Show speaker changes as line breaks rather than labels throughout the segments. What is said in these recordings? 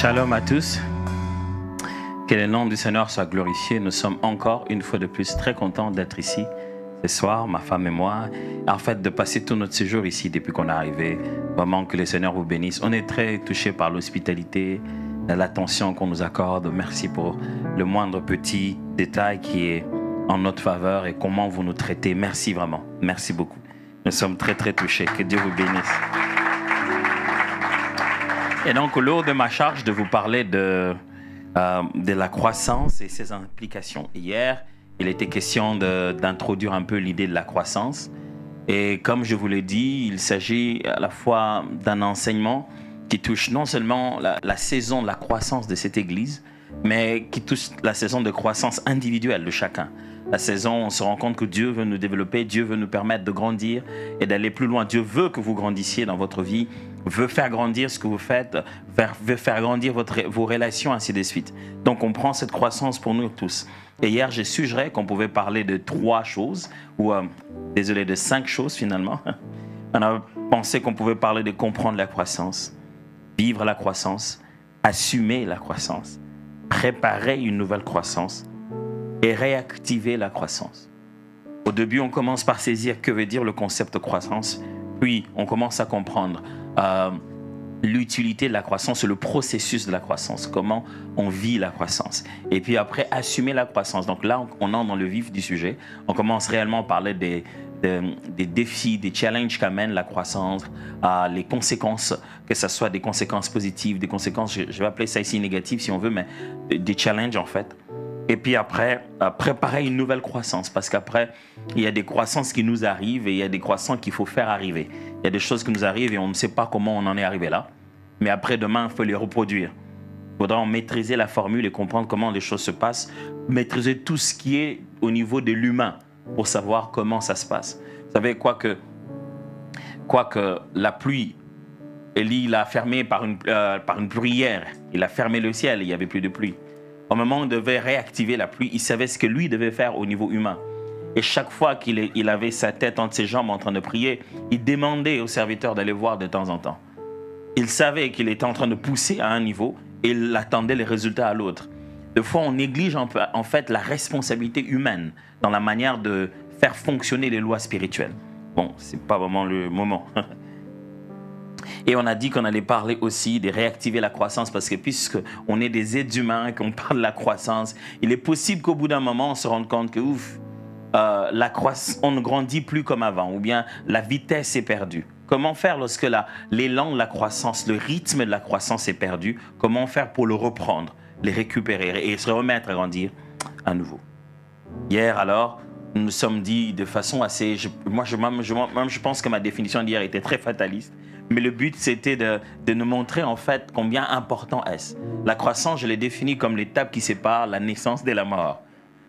Shalom à tous. Que le nom du Seigneur soit glorifié. Nous sommes encore une fois de plus très contents d'être ici ce soir, ma femme et moi. En fait, de passer tout notre séjour ici depuis qu'on est arrivé. Vraiment que le Seigneur vous bénisse. On est très touchés par l'hospitalité, l'attention qu'on nous accorde. Merci pour le moindre petit détail qui est en notre faveur et comment vous nous traitez. Merci vraiment. Merci beaucoup. Nous sommes très très touchés. Que Dieu vous bénisse. Et donc, au lot de ma charge de vous parler de la croissance et ses implications. Hier, il était question d'introduire un peu l'idée de la croissance. Et comme je vous l'ai dit, il s'agit à la fois d'un enseignement qui touche non seulement la saison de la croissance de cette Église, mais qui touche la saison de croissance individuelle de chacun. La saison, on se rend compte que Dieu veut nous développer, Dieu veut nous permettre de grandir et d'aller plus loin. Dieu veut que vous grandissiez dans votre vie, veut faire grandir ce que vous faites, veut faire grandir vos relations, ainsi de suite. Donc, on prend cette croissance pour nous tous. Et hier, j'ai suggéré qu'on pouvait parler de 3 choses, ou désolé, de 5 choses finalement. On a pensé qu'on pouvait parler de comprendre la croissance, vivre la croissance, assumer la croissance, préparer une nouvelle croissance et réactiver la croissance. Au début, on commence par saisir que veut dire le concept de croissance, puis on commence à comprendre l'utilité de la croissance, le processus de la croissance, comment on vit la croissance. Et puis après, assumer la croissance. Donc là, on entre dans le vif du sujet. On commence réellement à parler des défis, des challenges qu'amène la croissance, les conséquences, que ce soit des conséquences positives, des conséquences, je vais appeler ça ici négatives si on veut, mais des challenges en fait. Et puis après, préparer une nouvelle croissance. Parce qu'après, il y a des croissances qui nous arrivent et il y a des croissances qu'il faut faire arriver. Il y a des choses qui nous arrivent et on ne sait pas comment on en est arrivé là. Mais après, demain, il faut les reproduire. Il faudra maîtriser la formule et comprendre comment les choses se passent. Maîtriser tout ce qui est au niveau de l'humain pour savoir comment ça se passe. Vous savez, quoique la pluie, Élie l'a fermé par une bruyère. Il a fermé le ciel et il n'y avait plus de pluie. Au moment où on devait réactiver la pluie, il savait ce que lui devait faire au niveau humain. Et chaque fois qu'il avait sa tête entre ses jambes en train de prier, il demandait au serviteur d'aller voir de temps en temps. Il savait qu'il était en train de pousser à un niveau et il attendait les résultats à l'autre. Des fois, on néglige en fait la responsabilité humaine dans la manière de faire fonctionner les lois spirituelles. Bon, ce n'est pas vraiment le moment. Et on a dit qu'on allait parler aussi de réactiver la croissance parce que puisqu'on est des êtres humains, qu'on parle de la croissance, il est possible qu'au bout d'un moment, on se rende compte que on ne grandit plus comme avant ou bien la vitesse est perdue. Comment faire lorsque l'élan de la croissance, le rythme de la croissance est perdu? Comment faire pour le reprendre, les récupérer et se remettre à grandir à nouveau? Hier alors, nous nous sommes dit de façon assez... je pense que ma définition d'hier était très fataliste. Mais le but, c'était de nous montrer en fait combien important est-ce. La croissance, je l'ai définie comme l'étape qui sépare la naissance de la mort.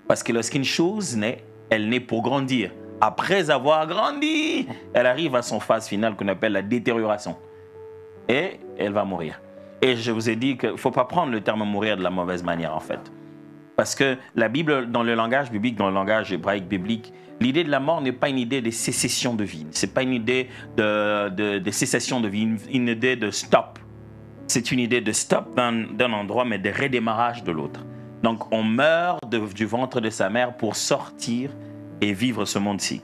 Parce que lorsqu'une chose naît, elle naît pour grandir. Après avoir grandi, elle arrive à son phase finale qu'on appelle la détérioration. Et elle va mourir. Et je vous ai dit qu'il ne faut pas prendre le terme mourir de la mauvaise manière en fait. Parce que la Bible, dans le langage biblique, dans le langage hébraïque biblique, l'idée de la mort n'est pas une idée de sécession de vie. Ce n'est pas une idée de cessation de vie, une idée de stop. C'est une idée de stop d'un endroit, mais de redémarrage de l'autre. Donc, on meurt du ventre de sa mère pour sortir et vivre ce monde-ci.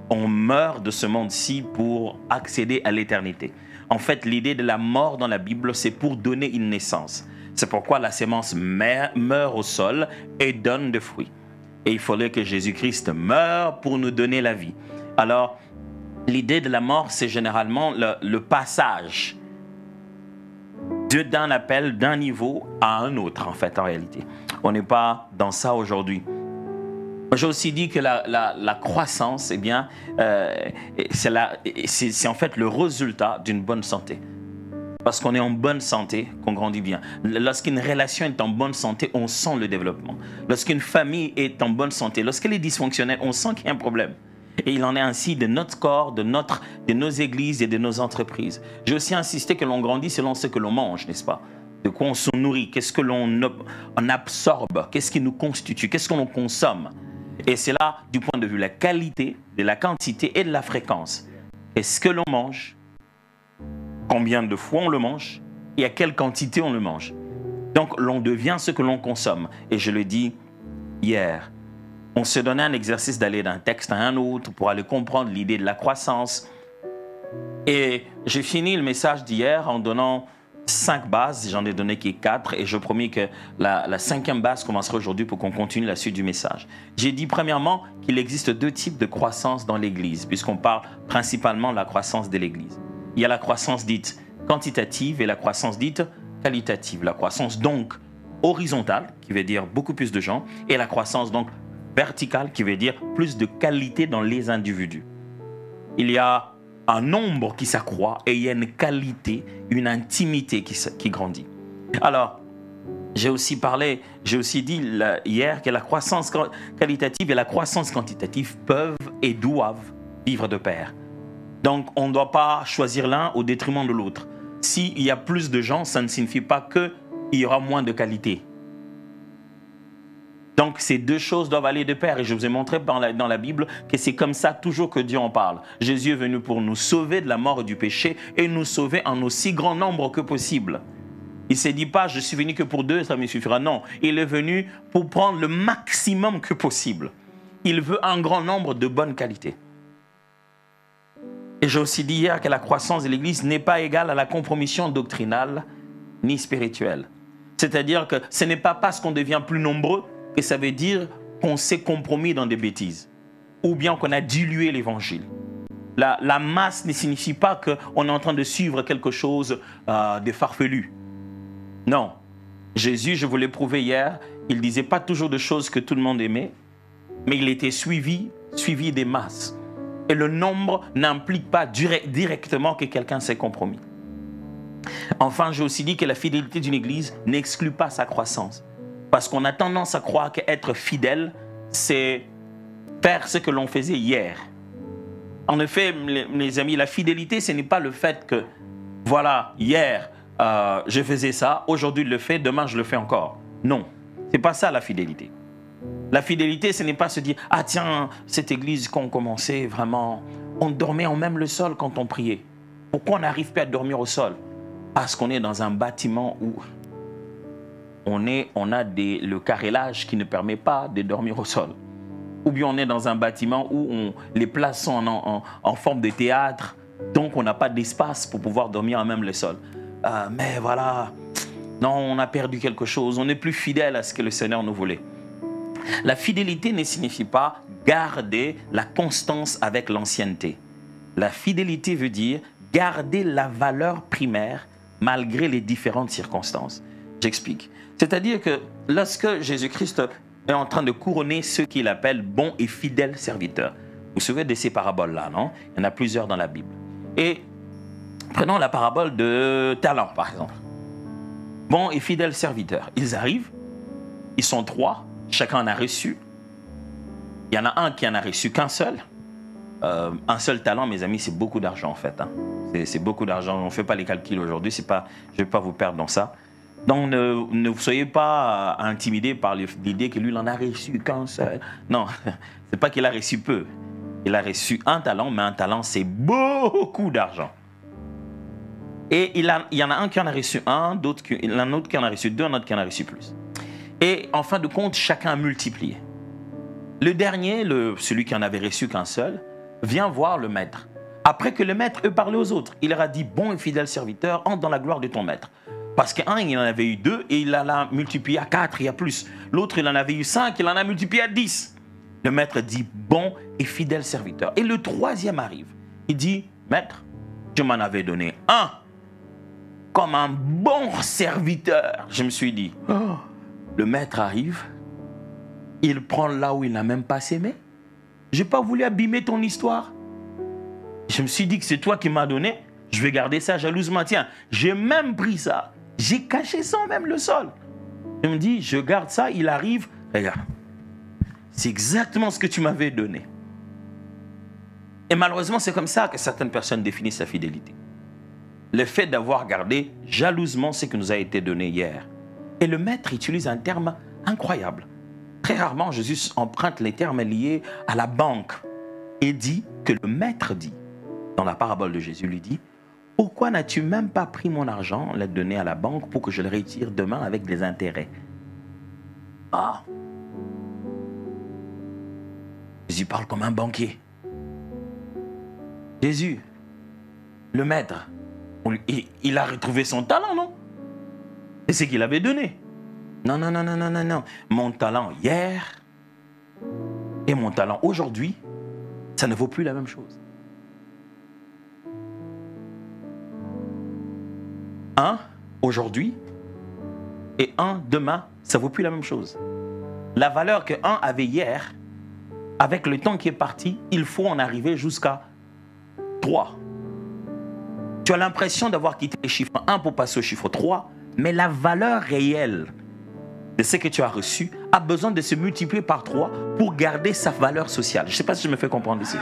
On meurt de ce monde-ci pour accéder à l'éternité. En fait, l'idée de la mort dans la Bible, c'est pour donner une naissance. C'est pourquoi la sémence meurt au sol et donne des fruits. Et il fallait que Jésus-Christ meure pour nous donner la vie. Alors, l'idée de la mort, c'est généralement le passage d'un appel, d'un niveau à un autre, en fait, en réalité. On n'est pas dans ça aujourd'hui. J'ai aussi dit que la croissance, eh bien, c'est en fait le résultat d'une bonne santé. Parce qu'on est en bonne santé, qu'on grandit bien. Lorsqu'une relation est en bonne santé, on sent le développement. Lorsqu'une famille est en bonne santé, lorsqu'elle est dysfonctionnelle, on sent qu'il y a un problème. Et il en est ainsi de notre corps, de nos églises et de nos entreprises. J'ai aussi insisté que l'on grandit selon ce que l'on mange, n'est-ce pas? De quoi on se nourrit, qu'est-ce que l'on absorbe, qu'est-ce qui nous constitue, qu'est-ce que l'on consomme. Et c'est là, du point de vue de la qualité, de la quantité et de la fréquence. Est-ce que l'on mange? Combien de fois on le mange et à quelle quantité on le mange. Donc, l'on devient ce que l'on consomme. Et je le dis hier, on se donnait un exercice d'aller d'un texte à un autre pour aller comprendre l'idée de la croissance. Et j'ai fini le message d'hier en donnant 5 bases. J'en ai donné que 4 et je promis que la 5e base commencera aujourd'hui pour qu'on continue la suite du message. J'ai dit premièrement qu'il existe 2 types de croissance dans l'Église, puisqu'on parle principalement de la croissance de l'Église. Il y a la croissance dite quantitative et la croissance dite qualitative. La croissance donc horizontale, qui veut dire beaucoup plus de gens, et la croissance donc verticale, qui veut dire plus de qualité dans les individus. Il y a un nombre qui s'accroît et il y a une qualité, une intimité qui grandit. Alors, j'ai aussi dit hier que la croissance qualitative et la croissance quantitative peuvent et doivent vivre de pair. Donc, on ne doit pas choisir l'un au détriment de l'autre. S'il y a plus de gens, ça ne signifie pas qu'il y aura moins de qualité. Donc, ces 2 choses doivent aller de pair. Et je vous ai montré dans la Bible que c'est comme ça toujours que Dieu en parle. Jésus est venu pour nous sauver de la mort et du péché et nous sauver en aussi grand nombre que possible. Il ne s'est dit pas, je suis venu que pour 2, ça me suffira. Non, il est venu pour prendre le maximum que possible. Il veut un grand nombre de bonne qualité. Et j'ai aussi dit hier que la croissance de l'Église n'est pas égale à la compromission doctrinale ni spirituelle. C'est-à-dire que ce n'est pas parce qu'on devient plus nombreux que ça veut dire qu'on s'est compromis dans des bêtises ou bien qu'on a dilué l'évangile. La masse ne signifie pas qu'on est en train de suivre quelque chose de farfelu. Non. Jésus, je vous l'ai prouvé hier, il ne disait pas toujours de choses que tout le monde aimait, mais il était suivi des masses. Et le nombre n'implique pas directement que quelqu'un s'est compromis. Enfin, j'ai aussi dit que la fidélité d'une église n'exclut pas sa croissance. Parce qu'on a tendance à croire qu'être fidèle, c'est faire ce que l'on faisait hier. En effet, mes amis, la fidélité, ce n'est pas le fait que, voilà, hier, je faisais ça, aujourd'hui je le fais, demain je le fais encore. Non, ce n'est pas ça la fidélité. La fidélité, ce n'est pas se dire, ah tiens, cette église qu'on commençait, vraiment, on dormait en même le sol quand on priait. Pourquoi on n'arrive pas à dormir au sol? Parce qu'on est dans un bâtiment où on a le carrelage qui ne permet pas de dormir au sol. Ou bien on est dans un bâtiment où les places sont en forme de théâtre, donc on n'a pas d'espace pour pouvoir dormir en même le sol. Mais voilà, non, on a perdu quelque chose, on n'est plus fidèle à ce que le Seigneur nous voulait. La fidélité ne signifie pas garder la constance avec l'ancienneté. La fidélité veut dire garder la valeur primaire malgré les différentes circonstances. J'explique. C'est-à-dire que lorsque Jésus-Christ est en train de couronner ceux qu'il appelle bons et fidèles serviteurs, vous vous souvenez de ces paraboles-là, non? Il y en a plusieurs dans la Bible. Et prenons la parabole de talent, par exemple. Bons et fidèles serviteurs. Ils arrivent, ils sont 3, chacun en a reçu. Il y en a un qui en a reçu qu'un seul. Un seul talent, mes amis, c'est beaucoup d'argent en fait. Hein. C'est beaucoup d'argent. On ne fait pas les calculs aujourd'hui. Je ne vais pas vous perdre dans ça. Donc, ne vous soyez pas intimidés par l'idée que lui, il en a reçu qu'un seul. Non, ce n'est pas qu'il a reçu peu. Il a reçu un talent, mais un talent, c'est beaucoup d'argent. Et il y en a un qui en a reçu un, un autre qui en a reçu 2, un autre qui en a reçu plus. Et en fin de compte, chacun a multiplié. Le dernier, celui qui en avait reçu qu'un seul, vient voir le maître. Après que le maître ait parlé aux autres, il leur a dit, bon et fidèle serviteur, entre dans la gloire de ton maître. Parce qu'un, il en avait eu 2 et il en a multiplié à 4 et à plus. L'autre, il en avait eu 5, il en a multiplié à 10. Le maître dit, bon et fidèle serviteur. Et le troisième arrive. Il dit, maître, je m'en avais donné 1 comme un bon serviteur. Je me suis dit, oh, le maître arrive, il prend là où il n'a même pas sémé. Je n'ai pas voulu abîmer ton histoire. Je me suis dit que c'est toi qui m'as donné, je vais garder ça jalousement. Tiens, j'ai même pris ça. J'ai caché ça même le sol. Je me dis, je garde ça, il arrive. Regarde, c'est exactement ce que tu m'avais donné. Et malheureusement, c'est comme ça que certaines personnes définissent la fidélité. Le fait d'avoir gardé jalousement ce qui nous a été donné hier. Et le maître utilise un terme incroyable. Très rarement, Jésus emprunte les termes liés à la banque et dit que le maître dit, dans la parabole de Jésus, lui dit, pourquoi n'as-tu même pas pris mon argent, l'ai donné à la banque pour que je le retire demain avec des intérêts? Ah! Jésus parle comme un banquier. Jésus, le maître, il a retrouvé son talent, non? C'est ce qu'il avait donné. Non, non, non, non, non, non, non. Mon talent hier et mon talent aujourd'hui, ça ne vaut plus la même chose. Un aujourd'hui et un demain, ça ne vaut plus la même chose. La valeur que un avait hier, avec le temps qui est parti, il faut en arriver jusqu'à 3. Tu as l'impression d'avoir quitté le chiffre 1 pour passer au chiffre 3, mais la valeur réelle de ce que tu as reçu a besoin de se multiplier par 3 pour garder sa valeur sociale. Je ne sais pas si je me fais comprendre ici.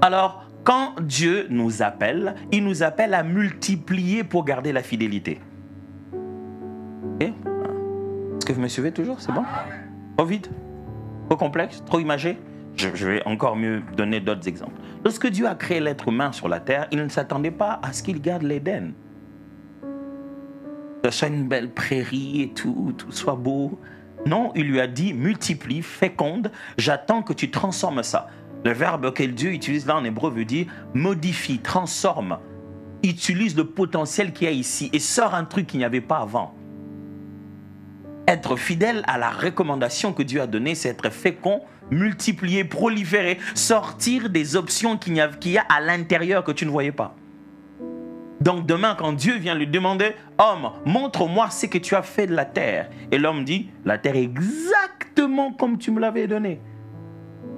Alors, quand Dieu nous appelle, il nous appelle à multiplier pour garder la fidélité. Okay? Est-ce que vous me suivez toujours? C'est bon? Trop vite? Trop complexe? Trop imagé? Je vais encore mieux donner d'autres exemples. Lorsque Dieu a créé l'être humain sur la terre, il ne s'attendait pas à ce qu'il garde l'Éden. Que ce soit une belle prairie et tout soit beau. Non, il lui a dit, multiplie, féconde, j'attends que tu transformes ça. Le verbe que Dieu utilise là en hébreu veut dire modifie, transforme, utilise le potentiel qu'il y a ici et sort un truc qu'il n'y avait pas avant. Être fidèle à la recommandation que Dieu a donnée, c'est être fécond, multiplier, proliférer, sortir des options qu'il y a à l'intérieur que tu ne voyais pas. Donc demain, quand Dieu vient lui demander, homme, montre-moi ce que tu as fait de la terre. Et l'homme dit, la terre est exactement comme tu me l'avais donné.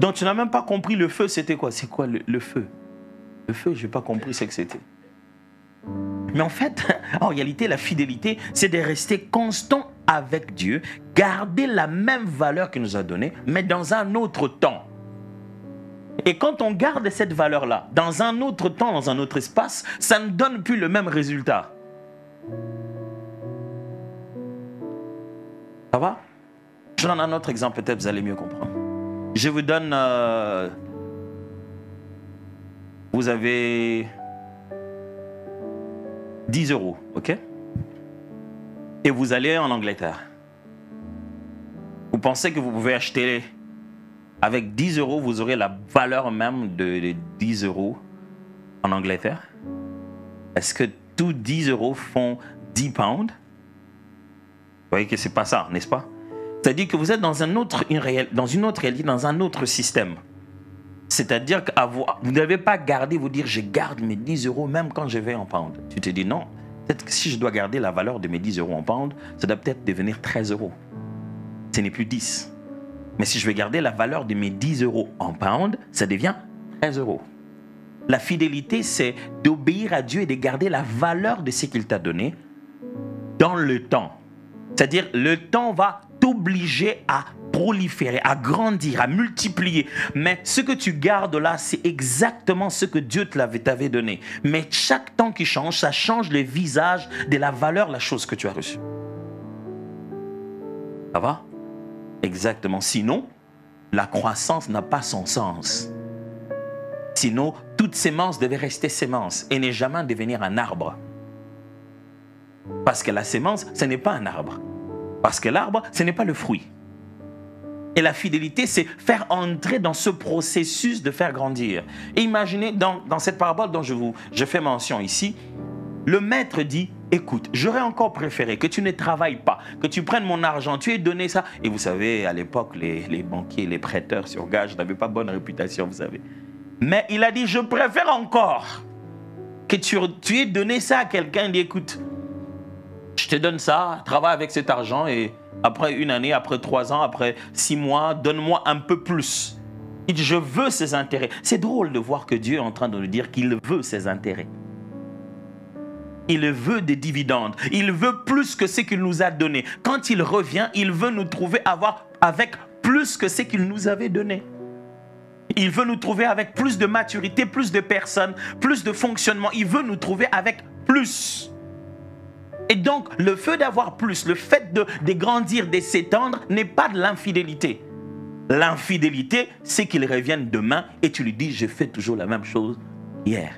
Donc tu n'as même pas compris le feu, c'était quoi? C'est quoi le feu? Le feu, je n'ai pas compris ce que c'était. Mais en fait, en réalité, la fidélité, c'est de rester constant avec Dieu, garder la même valeur qu'il nous a donnée, mais dans un autre temps. Et quand on garde cette valeur-là, dans un autre temps, dans un autre espace, ça ne donne plus le même résultat. Ça va? Je donne un autre exemple, peut-être vous allez mieux comprendre. Je vous donne... vous avez 10 €, ok? Et vous allez en Angleterre. Vous pensez que vous pouvez acheter... Avec 10 €, vous aurez la valeur même de 10 € en Angleterre? Est-ce que tous 10 € font 10 pounds? Vous voyez que ce n'est pas ça, n'est-ce pas? C'est-à-dire que vous êtes dans une autre réalité, dans un autre système. C'est-à-dire que vous ne devez pas garder, vous dire, je garde mes 10 € même quand je vais en pounds. Tu te dis, non, peut-être que si je dois garder la valeur de mes 10 € en pounds, ça doit peut-être devenir 13 €. Ce n'est plus 10. Mais si je vais garder la valeur de mes 10 € en pounds, ça devient 13 €. La fidélité, c'est d'obéir à Dieu et de garder la valeur de ce qu'il t'a donné dans le temps. C'est-à-dire, le temps va t'obliger à proliférer, à grandir, à multiplier. Mais ce que tu gardes là, c'est exactement ce que Dieu t'avait donné. Mais chaque temps qui change, ça change le visage de la valeur, la chose que tu as reçue. Ça va? Exactement. Sinon, la croissance n'a pas son sens. Sinon, toute sémence devait rester sémence et ne jamais devenir un arbre. Parce que la sémence, ce n'est pas un arbre. Parce que l'arbre, ce n'est pas le fruit. Et la fidélité, c'est faire entrer dans ce processus de faire grandir. Et imaginez, dans cette parabole dont je fais mention ici, le maître dit, écoute, j'aurais encore préféré que tu ne travailles pas, que tu prennes mon argent, tu aies donné ça. Et vous savez, à l'époque, les banquiers, les prêteurs sur gage n'avaient pas bonne réputation, vous savez. Mais il a dit, je préfère encore que tu aies donné ça à quelqu'un. Il dit, écoute, je te donne ça, travaille avec cet argent et après 1 année, après 3 ans, après 6 mois, donne-moi un peu plus. Il dit, je veux ses intérêts. C'est drôle de voir que Dieu est en train de nous dire qu'il veut ses intérêts. Il veut des dividendes. Il veut plus que ce qu'il nous a donné. Quand il revient, il veut nous trouver avec plus que ce qu'il nous avait donné. Il veut nous trouver avec plus de maturité, plus de personnes, plus de fonctionnement. Il veut nous trouver avec plus. Et donc, le fait d'avoir plus, le fait de grandir, de s'étendre, n'est pas de l'infidélité. L'infidélité, c'est qu'il revienne demain et tu lui dis, je fais toujours la même chose hier.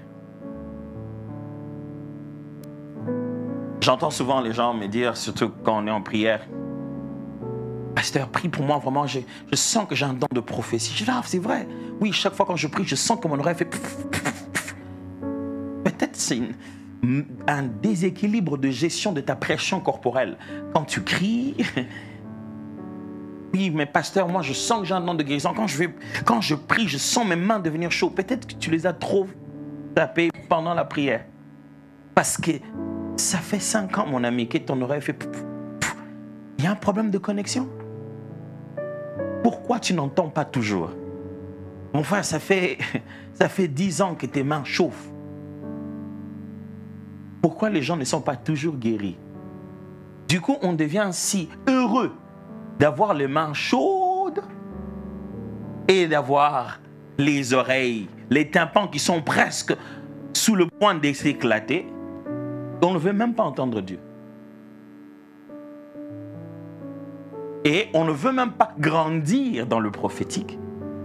J'entends souvent les gens me dire, surtout quand on est en prière, pasteur, prie pour moi, vraiment, je sens que j'ai un don de prophétie. Je dis, ah, c'est vrai. Oui, chaque fois quand je prie, je sens que mon oreille fait... Peut-être c'est un déséquilibre de gestion de ta pression corporelle. Quand tu cries... Oui, mais pasteur, moi, je sens que j'ai un don de guérison. Quand je prie, je sens mes mains devenir chaudes. Peut-être que tu les as trop tapées pendant la prière. Parce que ça fait 5 ans, mon ami, que ton oreille fait... Il y a un problème de connexion. Pourquoi tu n'entends pas toujours? Mon frère, ça fait 10 ans que tes mains chauffent. Pourquoi les gens ne sont pas toujours guéris? Du coup, on devient si heureux d'avoir les mains chaudes et d'avoir les oreilles, les tympans qui sont presque sous le point de s'éclater. On ne veut même pas entendre Dieu. Et on ne veut même pas grandir dans le prophétique.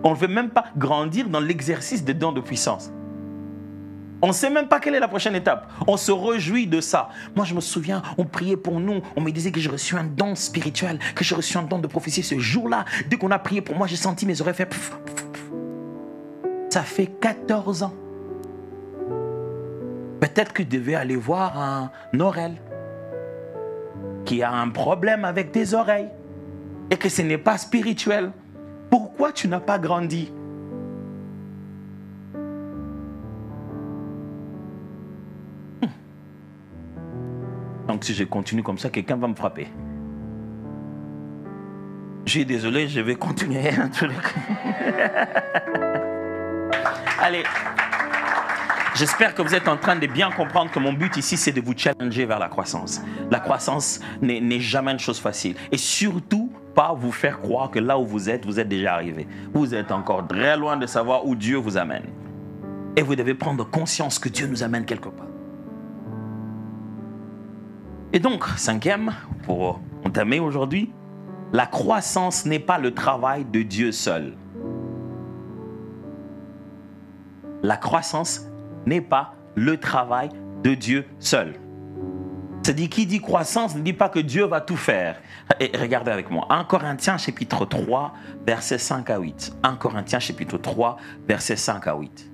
On ne veut même pas grandir dans l'exercice des dons de puissance. On ne sait même pas quelle est la prochaine étape. On se réjouit de ça. Moi, je me souviens, on priait pour nous. On me disait que j'ai reçu un don spirituel, que j'ai reçu un don de prophétie ce jour-là. Dès qu'on a prié pour moi, j'ai senti mes oreilles faire... Ça fait 14 ans. Peut-être que tu devais aller voir un Norel qui a un problème avec tes oreilles et que ce n'est pas spirituel. Pourquoi tu n'as pas grandi? Donc si je continue comme ça, quelqu'un va me frapper. Je suis désolé, je vais continuer. Allez. J'espère que vous êtes en train de bien comprendre que mon but ici, c'est de vous challenger vers la croissance. La croissance n'est jamais une chose facile. Et surtout, pas vous faire croire que là où vous êtes déjà arrivé. Vous êtes encore très loin de savoir où Dieu vous amène. Et vous devez prendre conscience que Dieu nous amène quelque part. Et donc, 5e, pour entamer aujourd'hui, la croissance n'est pas le travail de Dieu seul. La croissance n'est pas le travail de Dieu seul. C'est-à-dire, qui dit croissance ne dit pas que Dieu va tout faire. Et regardez avec moi, 1 Corinthiens chapitre 3, versets 5 à 8. 1 Corinthiens chapitre 3, versets 5 à 8.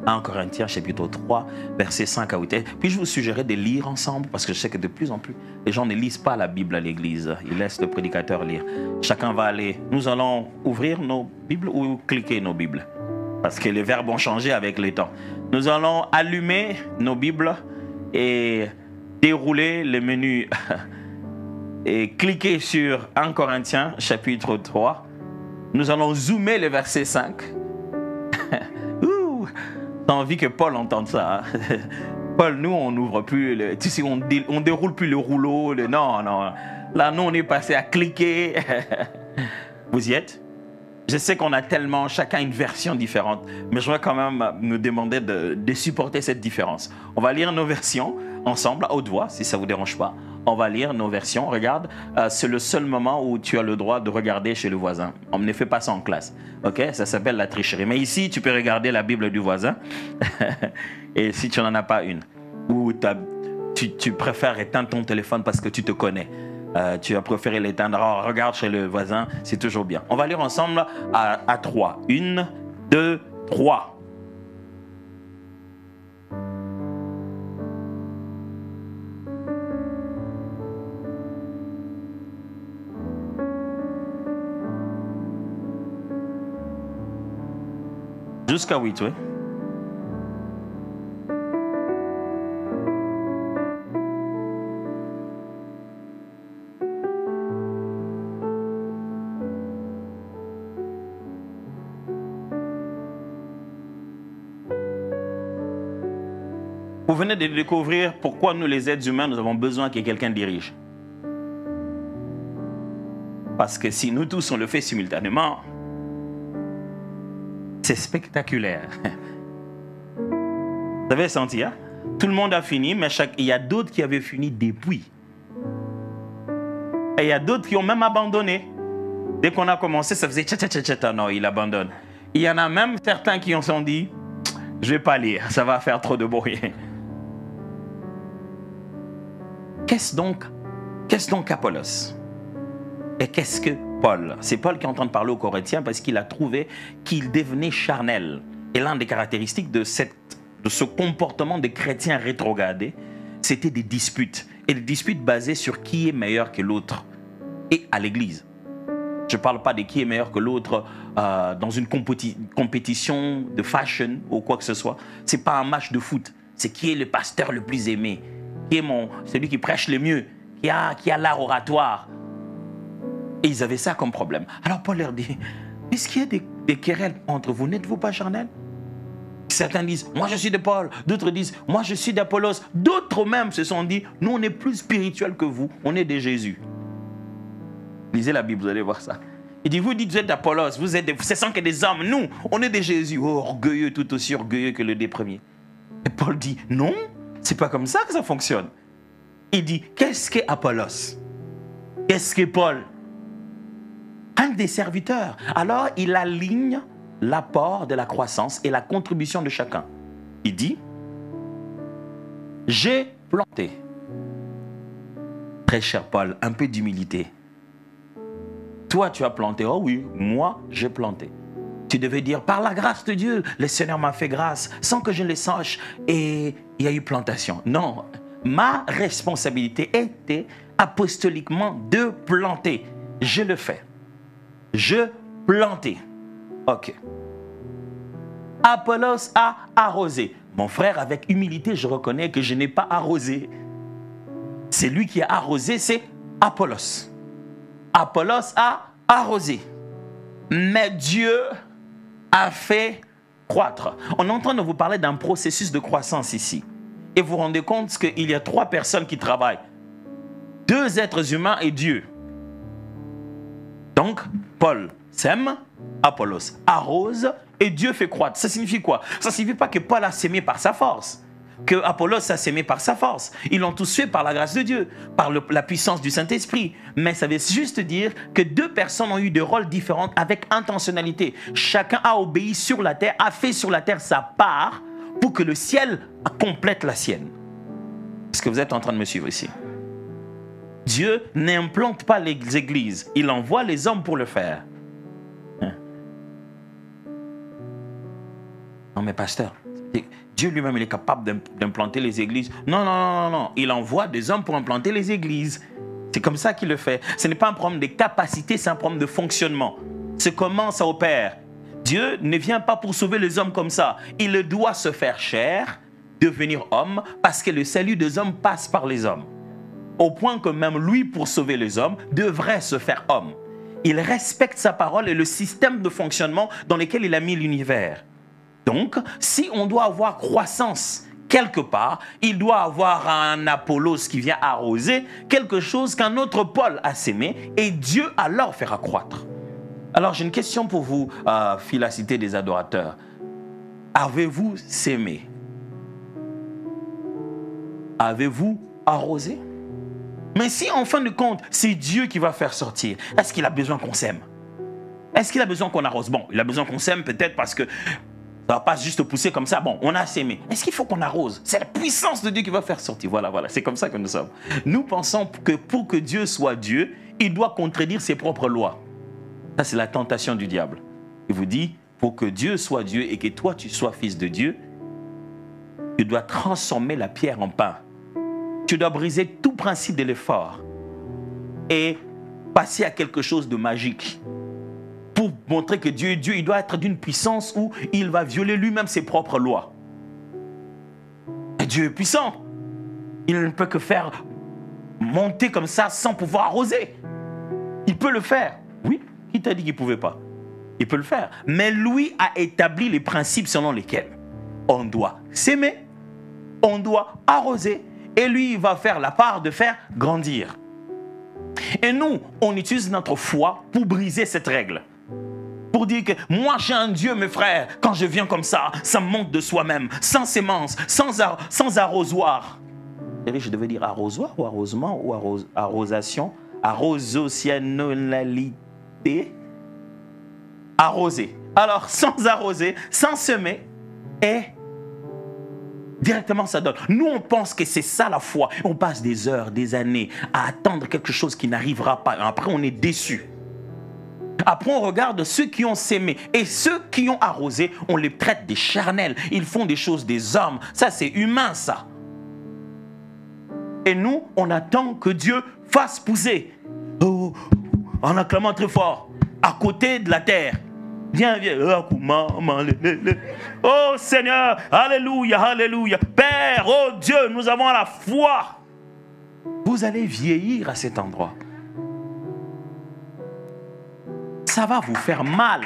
1 Corinthiens chapitre 3, versets 5 à 8. Et puis je vous suggérerais de lire ensemble, parce que je sais que de plus en plus, les gens ne lisent pas la Bible à l'église. Ils laissent le prédicateur lire. Chacun va aller. Nous allons ouvrir nos Bibles ou cliquer nos Bibles, parce que les verbes ont changé avec le temps. Nous allons allumer nos Bibles et dérouler le menu et cliquer sur 1 Corinthiens chapitre 3. Nous allons zoomer le verset 5. T'as envie que Paul entende ça. Hein? Paul, nous, on n'ouvre plus, tu sais, on déroule plus le rouleau. Non. Là, nous, on est passé à cliquer. Vous y êtes? Je sais qu'on a tellement, chacun une version différente, mais je voudrais quand même nous demander de supporter cette différence. On va lire nos versions ensemble, à haute voix, si ça ne vous dérange pas. On va lire nos versions. Regarde, c'est le seul moment où tu as le droit de regarder chez le voisin. On ne fait pas ça en classe. Ok? Ça s'appelle la tricherie. Mais ici, tu peux regarder la Bible du voisin. Et si tu n'en as pas une, ou tu préfères éteindre ton téléphone parce que tu te connais. Tu as préféré l'éteindre. Alors, regarde chez le voisin, c'est toujours bien. On va lire ensemble à 3. 1, 2, 3. Jusqu'à 8, oui. Vous venez de découvrir pourquoi nous, les êtres humains, nous avons besoin que quelqu'un dirige. Parce que si nous tous on le fait simultanément, c'est spectaculaire. Vous avez senti, hein? Tout le monde a fini, mais il y a d'autres qui avaient fini depuis. Et il y a d'autres qui ont même abandonné. Dès qu'on a commencé, ça faisait tcha, non, il abandonne. Il y en a même certains qui ont sont dit, je ne vais pas lire, ça va faire trop de bruit. Qu'est-ce donc Apollos? Et qu'est-ce que Paul? C'est Paul qui est en train de parler aux Corinthiens parce qu'il a trouvé qu'il devenait charnel. Et l'une des caractéristiques de ce comportement des chrétiens rétrogradés, c'était des disputes. Et des disputes basées sur qui est meilleur que l'autre. Et à l'église. Je ne parle pas de qui est meilleur que l'autre dans une compétition de fashion ou quoi que ce soit. Ce n'est pas un match de foot. C'est qui est le pasteur le plus aimé. Qui est celui qui prêche le mieux. Qui a l'art oratoire. Et ils avaient ça comme problème. Alors Paul leur dit, est-ce qu'il y a des querelles entre vous? N'êtes-vous pas charnels? Certains disent, moi je suis de Paul. D'autres disent, moi je suis d'Apollos. D'autres même se sont dit, nous on est plus spirituels que vous. On est de Jésus. Lisez la Bible, vous allez voir ça. Il dit, vous dites, vous êtes d'Apollos. Ce sont que des hommes. Nous, on est de Jésus. Oh, orgueilleux, tout aussi orgueilleux que le des premiers. Et Paul dit, non, c'est pas comme ça que ça fonctionne. Il dit, qu'est-ce qu'est Apollos? Qu'est-ce qu'est Paul? Un des serviteurs. Alors, il aligne l'apport de la croissance et la contribution de chacun. Il dit, j'ai planté. Très cher Paul, un peu d'humilité. Toi, tu as planté. Oh oui, moi, j'ai planté. Tu devais dire, par la grâce de Dieu, le Seigneur m'a fait grâce, sans que je le sache, et il y a eu plantation. Non, ma responsabilité était apostoliquement de planter. Je le fais. Je plantais. Ok. Apollos a arrosé. Mon frère, avec humilité, je reconnais que je n'ai pas arrosé. C'est lui qui a arrosé, c'est Apollos. Apollos a arrosé. Mais Dieu a fait croître. On est en train de vous parler d'un processus de croissance ici. Et vous vous rendez compte qu'il y a 3 personnes qui travaillent. 2 êtres humains et Dieu. Donc, Paul sème, Apollos arrose et Dieu fait croître. Ça signifie quoi? Ça ne signifie pas que Paul a sémé par sa force, que Apollos a sémé par sa force. Ils l'ont tous fait par la grâce de Dieu, par la puissance du Saint-Esprit. Mais ça veut juste dire que 2 personnes ont eu des rôles différents avec intentionnalité. Chacun a obéi sur la terre, a fait sur la terre sa part pour que le ciel complète la sienne. Est-ce que vous êtes en train de me suivre ici? Dieu n'implante pas les églises, il envoie les hommes pour le faire. Non mais pasteur, Dieu lui-même il est capable d'implanter les églises. Non, non, non, non, non, il envoie des hommes pour implanter les églises. C'est comme ça qu'il le fait. Ce n'est pas un problème de capacité, c'est un problème de fonctionnement. C'est comment ça opère. Dieu ne vient pas pour sauver les hommes comme ça. Il doit se faire chair, devenir homme, parce que le salut des hommes passe par les hommes. Au point que même lui, pour sauver les hommes, devrait se faire homme. Il respecte sa parole et le système de fonctionnement dans lequel il a mis l'univers. Donc, si on doit avoir croissance quelque part, il doit avoir un Apollos qui vient arroser quelque chose qu'un autre Paul a sémé et Dieu alors fera croître. Alors, j'ai une question pour vous, Philacité des adorateurs. Avez-vous sémé? Avez-vous arrosé? Mais si en fin de compte, c'est Dieu qui va faire sortir, est-ce qu'il a besoin qu'on sème? Est-ce qu'il a besoin qu'on arrose? Bon, il a besoin qu'on sème peut-être parce que ça ne va pas juste pousser comme ça. Bon, on a sémé. Est-ce qu'il faut qu'on arrose? C'est la puissance de Dieu qui va faire sortir. Voilà, voilà, c'est comme ça que nous sommes. Nous pensons que pour que Dieu soit Dieu, il doit contredire ses propres lois. Ça, c'est la tentation du diable. Il vous dit, pour que Dieu soit Dieu et que toi, tu sois fils de Dieu, tu dois transformer la pierre en pain. Tu dois briser tout principe de l'effort et passer à quelque chose de magique. Pour montrer que Dieu est Dieu, il doit être d'une puissance où il va violer lui-même ses propres lois. Et Dieu est puissant. Il ne peut que faire monter comme ça sans pouvoir arroser. Il peut le faire. Oui, qui t'a dit qu'il ne pouvait pas? Il peut le faire. Mais lui a établi les principes selon lesquels on doit s'aimer, on doit arroser, et lui, il va faire la part de faire grandir. Et nous, on utilise notre foi pour briser cette règle. Pour dire que moi, j'ai un Dieu, mes frères, quand je viens comme ça monte de soi-même, sans sémence, sans arrosoir. Je devais dire arrosoir ou arrosement ou arrosation, arrosocianalité, arroser. Alors, sans arroser, sans semer, et Directement, ça donne. Nous, on pense que c'est ça la foi. On passe des heures, des années à attendre quelque chose qui n'arrivera pas. Après, on est déçu. Après, on regarde ceux qui ont sémé et ceux qui ont arrosé, on les traite des charnels. Ils font des choses des hommes. Ça, c'est humain, ça. Et nous, on attend que Dieu fasse pousser. Oh, en acclamant très fort, à côté de la terre. Viens, viens. Oh Seigneur, alléluia, alléluia. Père, oh Dieu, nous avons la foi. Vous allez vieillir à cet endroit. Ça va vous faire mal.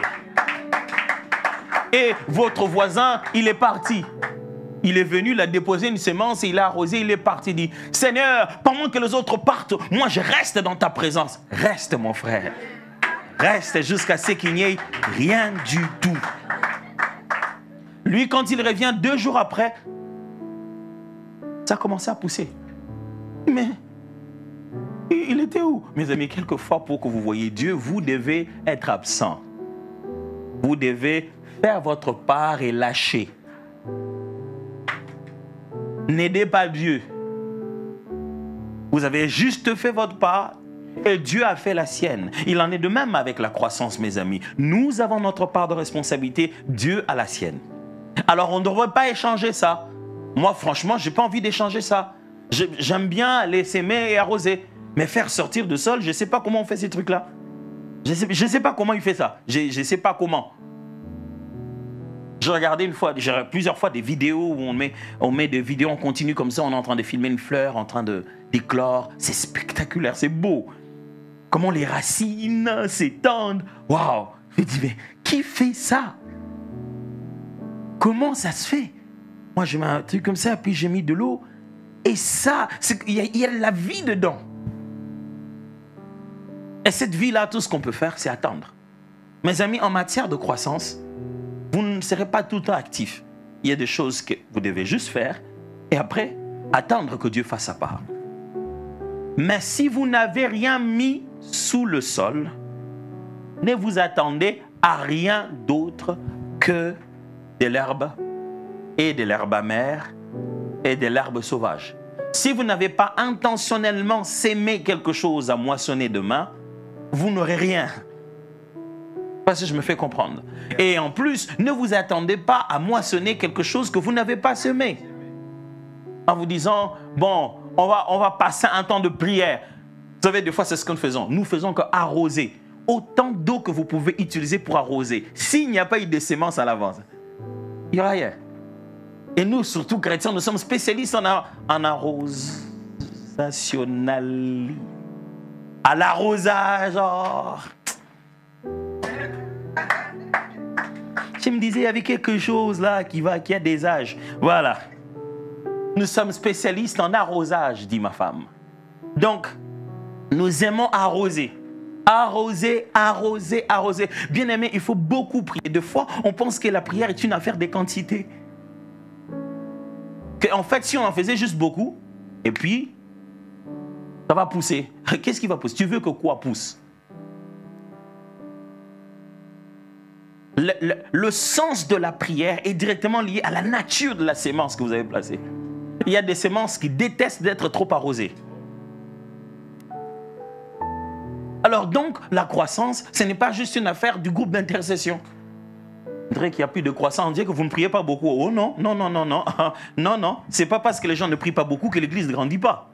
Et votre voisin, il est parti. Il est venu, il a déposé une semence, il a arrosé, il est parti. Il dit, Seigneur, pendant que les autres partent, moi je reste dans ta présence. Reste mon frère. Reste jusqu'à ce qu'il n'y ait rien du tout. Lui, quand il revient 2 jours après, ça a commencé à pousser. Mais il était où? Mes amis, quelquefois, pour que vous voyez Dieu, vous devez être absent. Vous devez faire votre part et lâcher. N'aidez pas Dieu. Vous avez juste fait votre part et Dieu a fait la sienne. Il en est de même avec la croissance, mes amis. Nous avons notre part de responsabilité, Dieu a la sienne. Alors, on ne devrait pas échanger ça. Moi, franchement, je n'ai pas envie d'échanger ça. J'aime bien les s'aimer et arroser. Mais faire sortir du sol, je ne sais pas comment on fait ces trucs-là. Je ne sais pas comment il fait ça. Je ne sais pas comment. J'ai regardé plusieurs fois des vidéos où on met des vidéos en continu comme ça, on est en train de filmer une fleur, en train d'éclore. C'est spectaculaire, c'est beau. Comment les racines s'étendent. Waouh! Je me dis, mais qui fait ça? Comment ça se fait? Moi, je mets un truc comme ça, puis j'ai mis de l'eau. Et ça, il y a la vie dedans. Et cette vie-là, tout ce qu'on peut faire, c'est attendre. Mes amis, en matière de croissance, vous ne serez pas tout le temps actif. Il y a des choses que vous devez juste faire et après, attendre que Dieu fasse sa part. Mais si vous n'avez rien mis sous le sol, ne vous attendez à rien d'autre que de l'herbe et de l'herbe amère et de l'herbe sauvage. Si vous n'avez pas intentionnellement sémé quelque chose à moissonner demain, vous n'aurez rien. Parce que je me fais comprendre. Et en plus, ne vous attendez pas à moissonner quelque chose que vous n'avez pas semé. En vous disant, bon, on va passer un temps de prière. Vous savez, des fois, c'est ce que nous faisons. Nous faisons qu'arroser. Autant d'eau que vous pouvez utiliser pour arroser. S'il n'y a pas eu de semences à l'avance, il n'y aura rien. Et nous, surtout chrétiens, nous sommes spécialistes en arrosationnel. À l'arrosage. Oh. Je me disais, il y avait quelque chose là qui a des âges. Voilà. Nous sommes spécialistes en arrosage, dit ma femme. Donc, nous aimons arroser. Arroser, arroser, arroser. Bien aimé, il faut beaucoup prier. Des fois, on pense que la prière est une affaire des quantités. En fait, si on en faisait juste beaucoup, et puis, ça va pousser. Qu'est-ce qui va pousser? Tu veux que quoi pousse? Le sens de la prière est directement lié à la nature de la sémence que vous avez placée. Il y a des sémences qui détestent d'être trop arrosées. Alors donc, la croissance, ce n'est pas juste une affaire du groupe d'intercession. On dirait qu'il n'y a plus de croissance. On dirait que vous ne priez pas beaucoup. Oh non, non, non, non, non. Non, non. Ce n'est pas parce que les gens ne prient pas beaucoup que l'église ne grandit pas.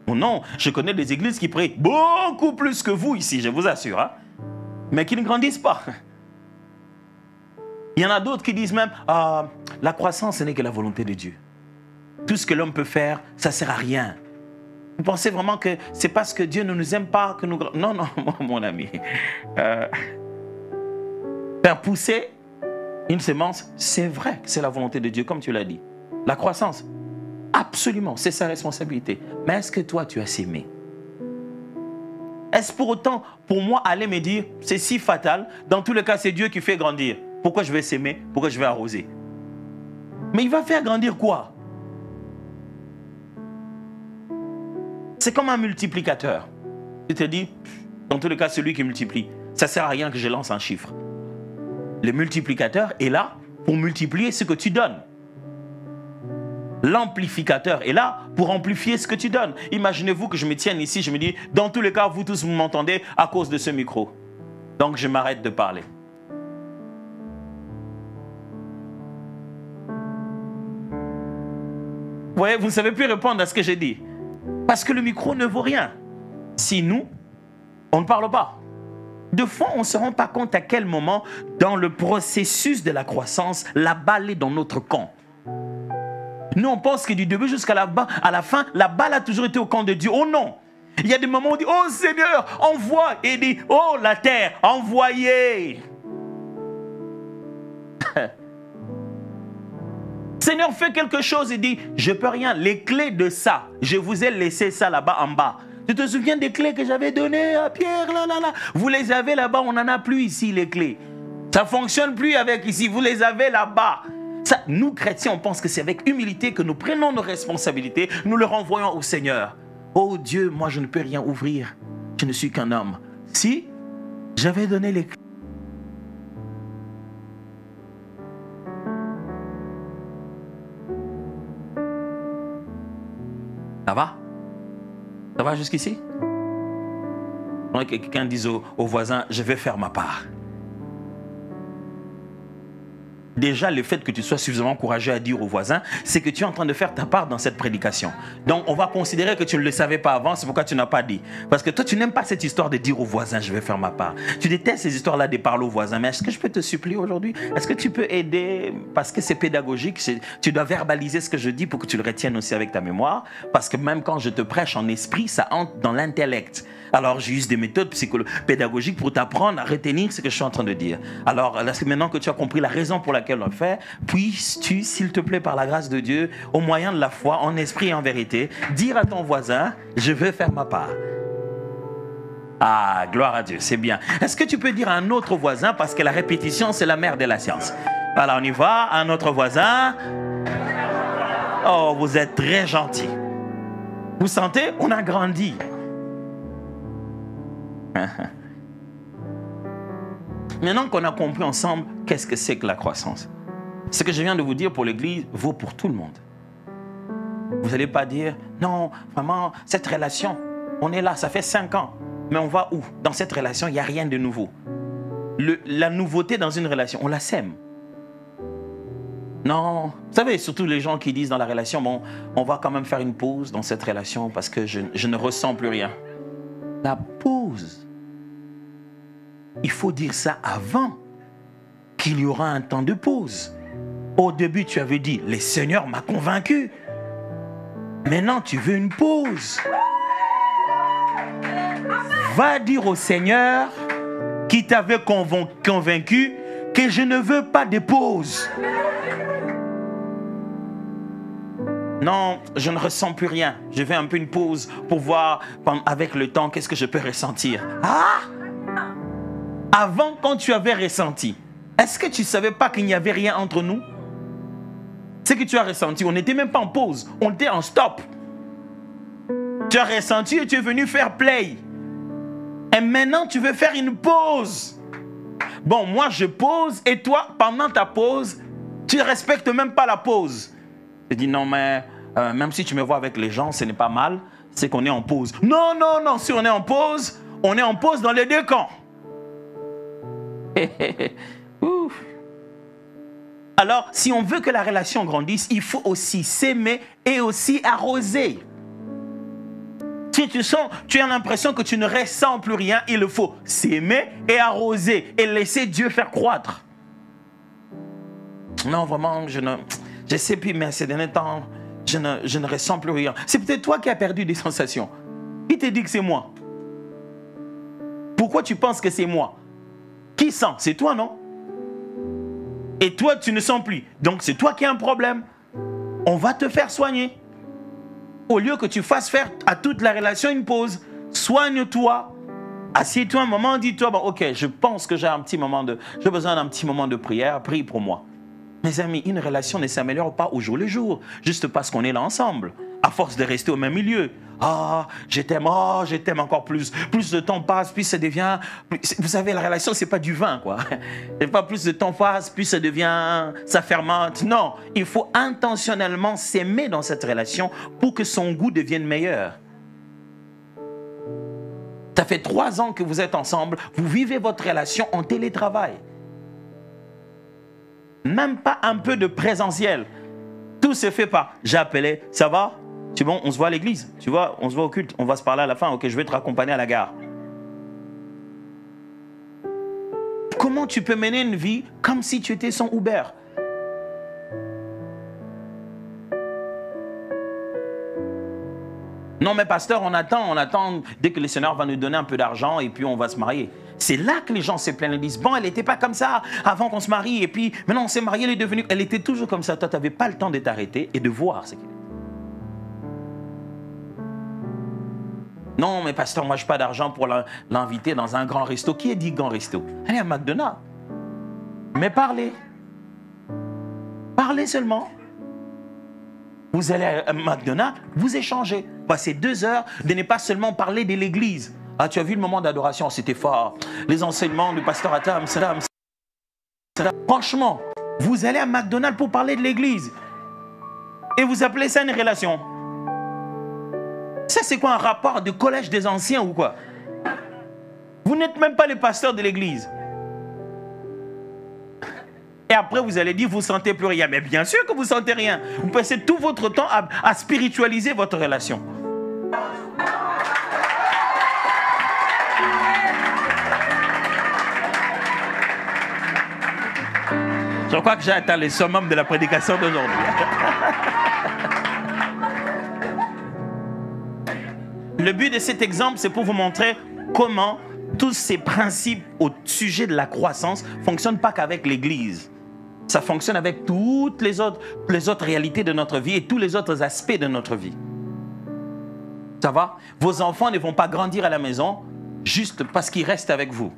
Oh non, je connais des églises qui prient beaucoup plus que vous ici, je vous assure. Hein? Mais qui ne grandissent pas. Il y en a d'autres qui disent même, la croissance, ce n'est que la volonté de Dieu. Tout ce que l'homme peut faire, ça ne sert à rien. Vous pensez vraiment que c'est parce que Dieu ne nous aime pas que nous... Non, non, mon ami. Faire pousser une semence, c'est vrai que c'est la volonté de Dieu, comme tu l'as dit. La croissance, absolument, c'est sa responsabilité. Mais est-ce que toi, tu as sémé? Est-ce pour autant, pour moi, aller me dire, c'est si fatal, dans tous les cas, c'est Dieu qui fait grandir. Pourquoi je vais s'aimer? Pourquoi je vais arroser? Mais il va faire grandir quoi? C'est comme un multiplicateur. Tu te dis, dans tous les cas, celui qui multiplie. Ça ne sert à rien que je lance un chiffre. Le multiplicateur est là pour multiplier ce que tu donnes. L'amplificateur est là pour amplifier ce que tu donnes. Imaginez-vous que je me tienne ici, je me dis, dans tous les cas, vous tous, vous m'entendez à cause de ce micro. Donc, je m'arrête de parler. Vous voyez, vous ne savez plus répondre à ce que j'ai dit. Parce que le micro ne vaut rien. Si nous, on ne parle pas. De fond, on ne se rend pas compte à quel moment, dans le processus de la croissance, la balle est dans notre camp. Nous, on pense que du début jusqu'à la fin, la balle a toujours été au camp de Dieu. Oh non! Il y a des moments où on dit, oh Seigneur, envoie. Et il dit, oh la terre, envoyez. Seigneur, fais quelque chose. Il dit, je ne peux rien. Les clés de ça, je vous ai laissé ça là-bas en bas. Tu te souviens des clés que j'avais données à Pierre, là. Vous les avez là-bas, on n'en a plus ici, les clés. Ça ne fonctionne plus avec ici, vous les avez là-bas. Ça, nous, chrétiens, on pense que c'est avec humilité que nous prenons nos responsabilités, nous les renvoyons au Seigneur. Oh Dieu, moi je ne peux rien ouvrir. Je ne suis qu'un homme. Si j'avais donné les clés. Ça va? Ça va jusqu'ici? Quelqu'un dise au voisin, je vais faire ma part. Déjà, le fait que tu sois suffisamment courageux à dire aux voisins, c'est que tu es en train de faire ta part dans cette prédication. Donc, on va considérer que tu ne le savais pas avant, c'est pourquoi tu n'as pas dit. Parce que toi, tu n'aimes pas cette histoire de dire aux voisins, je vais faire ma part. Tu détestes ces histoires-là de parler aux voisins. Mais est-ce que je peux te supplier aujourd'hui? Est-ce que tu peux aider? Parce que c'est pédagogique, tu dois verbaliser ce que je dis pour que tu le retiennes aussi avec ta mémoire. Parce que même quand je te prêche en esprit, ça entre dans l'intellect. Alors, j'use des méthodes pédagogiques pour t'apprendre à retenir ce que je suis en train de dire. Alors, maintenant que tu as compris la raison pour laquelle on le fait, puisses-tu, s'il te plaît, par la grâce de Dieu, au moyen de la foi, en esprit et en vérité, dire à ton voisin, je veux faire ma part. Ah, gloire à Dieu, c'est bien. Est-ce que tu peux dire à un autre voisin, parce que la répétition, c'est la mère de la science. Voilà, on y va, un autre voisin. Oh, vous êtes très gentil. Vous sentez? On a grandi. Maintenant qu'on a compris ensemble qu'est-ce que c'est que la croissance, ce que je viens de vous dire pour l'Église vaut pour tout le monde. Vous n'allez pas dire, non, vraiment, cette relation, on est là, ça fait 5 ans, mais on va où? Dans cette relation, il n'y a rien de nouveau. La nouveauté dans une relation, on la sème. Non, vous savez, surtout les gens qui disent dans la relation, bon, on va quand même faire une pause dans cette relation parce que je ne ressens plus rien. La pause, il faut dire ça avant qu'il y aura un temps de pause. Au début, tu avais dit, le Seigneur m'a convaincu. Maintenant, tu veux une pause. Va dire au Seigneur qui t'avait convaincu que je ne veux pas de pause. Non, je ne ressens plus rien. Je fais un peu une pause pour voir avec le temps qu'est-ce que je peux ressentir. Ah! Avant, quand tu avais ressenti, est-ce que tu ne savais pas qu'il n'y avait rien entre nous? Ce que tu as ressenti, on n'était même pas en pause, on était en stop. Tu as ressenti et tu es venu faire play. Et maintenant, tu veux faire une pause. Bon, moi, je pose et toi, pendant ta pause, tu ne respectes même pas la pause. Je dis non, mais même si tu me vois avec les gens, ce n'est pas mal, c'est qu'on est en pause. Non, non, non, si on est en pause dans les deux camps. Alors, si on veut que la relation grandisse, il faut aussi s'aimer et aussi arroser. Si tu as l'impression que tu ne ressens plus rien, il faut s'aimer et arroser et laisser Dieu faire croître. Non, vraiment, je sais plus, mais ces derniers temps, je ne ressens plus rien. C'est peut-être toi qui as perdu des sensations. Qui te dit que c'est moi? Pourquoi tu penses que c'est moi? Qui sent? C'est toi, non? Et toi, tu ne sens plus. Donc, c'est toi qui as un problème. On va te faire soigner. Au lieu que tu fasses faire à toute la relation une pause, soigne-toi. Assieds-toi un moment, dis-toi, bon, ok, je pense que j'ai besoin d'un petit moment de prière, prie pour moi. Mes amis, une relation ne s'améliore pas au jour le jour, juste parce qu'on est là ensemble. à force de rester au même milieu. Ah, je t'aime encore plus. Plus de temps passe, plus ça devient... Vous savez, la relation, c'est pas du vin, quoi. Et pas plus de temps passe, plus ça devient... Ça fermente. Non, il faut intentionnellement s'aimer dans cette relation pour que son goût devienne meilleur. Ça fait 3 ans que vous êtes ensemble, vous vivez votre relation en télétravail. Même pas un peu de présentiel. Tout se fait par « j'ai appelé, ça va ? C'est bon, on se voit à l'église, tu vois, on se voit au culte, on va se parler à la fin, ok, je vais te raccompagner à la gare. » Comment tu peux mener une vie comme si tu étais son Uber? Non mais pasteur, on attend dès que le Seigneur va nous donner un peu d'argent et puis on va se marier. C'est là que les gens se plaignent, ils disent, bon, elle n'était pas comme ça avant qu'on se marie et puis maintenant on s'est marié, elle est devenue... Elle était toujours comme ça, toi tu n'avais pas le temps de t'arrêter et de voir ce qu'il est. Non mais pasteur, moi je n'ai pas d'argent pour l'inviter dans un grand resto. Qui a dit grand resto? Allez à McDonald's. Mais parlez. Parlez seulement. Vous allez à McDonald's, vous échangez. Passez 2 heures de ne pas seulement parler de l'église. Ah, tu as vu le moment d'adoration, c'était fort. Les enseignements du pasteur Atam, franchement, vous allez à McDonald's pour parler de l'église. Et vous appelez ça une relation. Ça, c'est quoi, un rapport de collège des anciens ou quoi? Vous n'êtes même pas le pasteur de l'église. Et après, vous allez dire, vous ne sentez plus rien. Mais bien sûr que vous ne sentez rien. Vous passez tout votre temps à spiritualiser votre relation. Je crois que j'ai atteint le summum de la prédication d'aujourd'hui. Le but de cet exemple, c'est pour vous montrer comment tous ces principes au sujet de la croissance ne fonctionnent pas qu'avec l'Église. Ça fonctionne avec toutes les autres réalités de notre vie et tous les autres aspects de notre vie. Ça va? Vos enfants ne vont pas grandir à la maison juste parce qu'ils restent avec vous.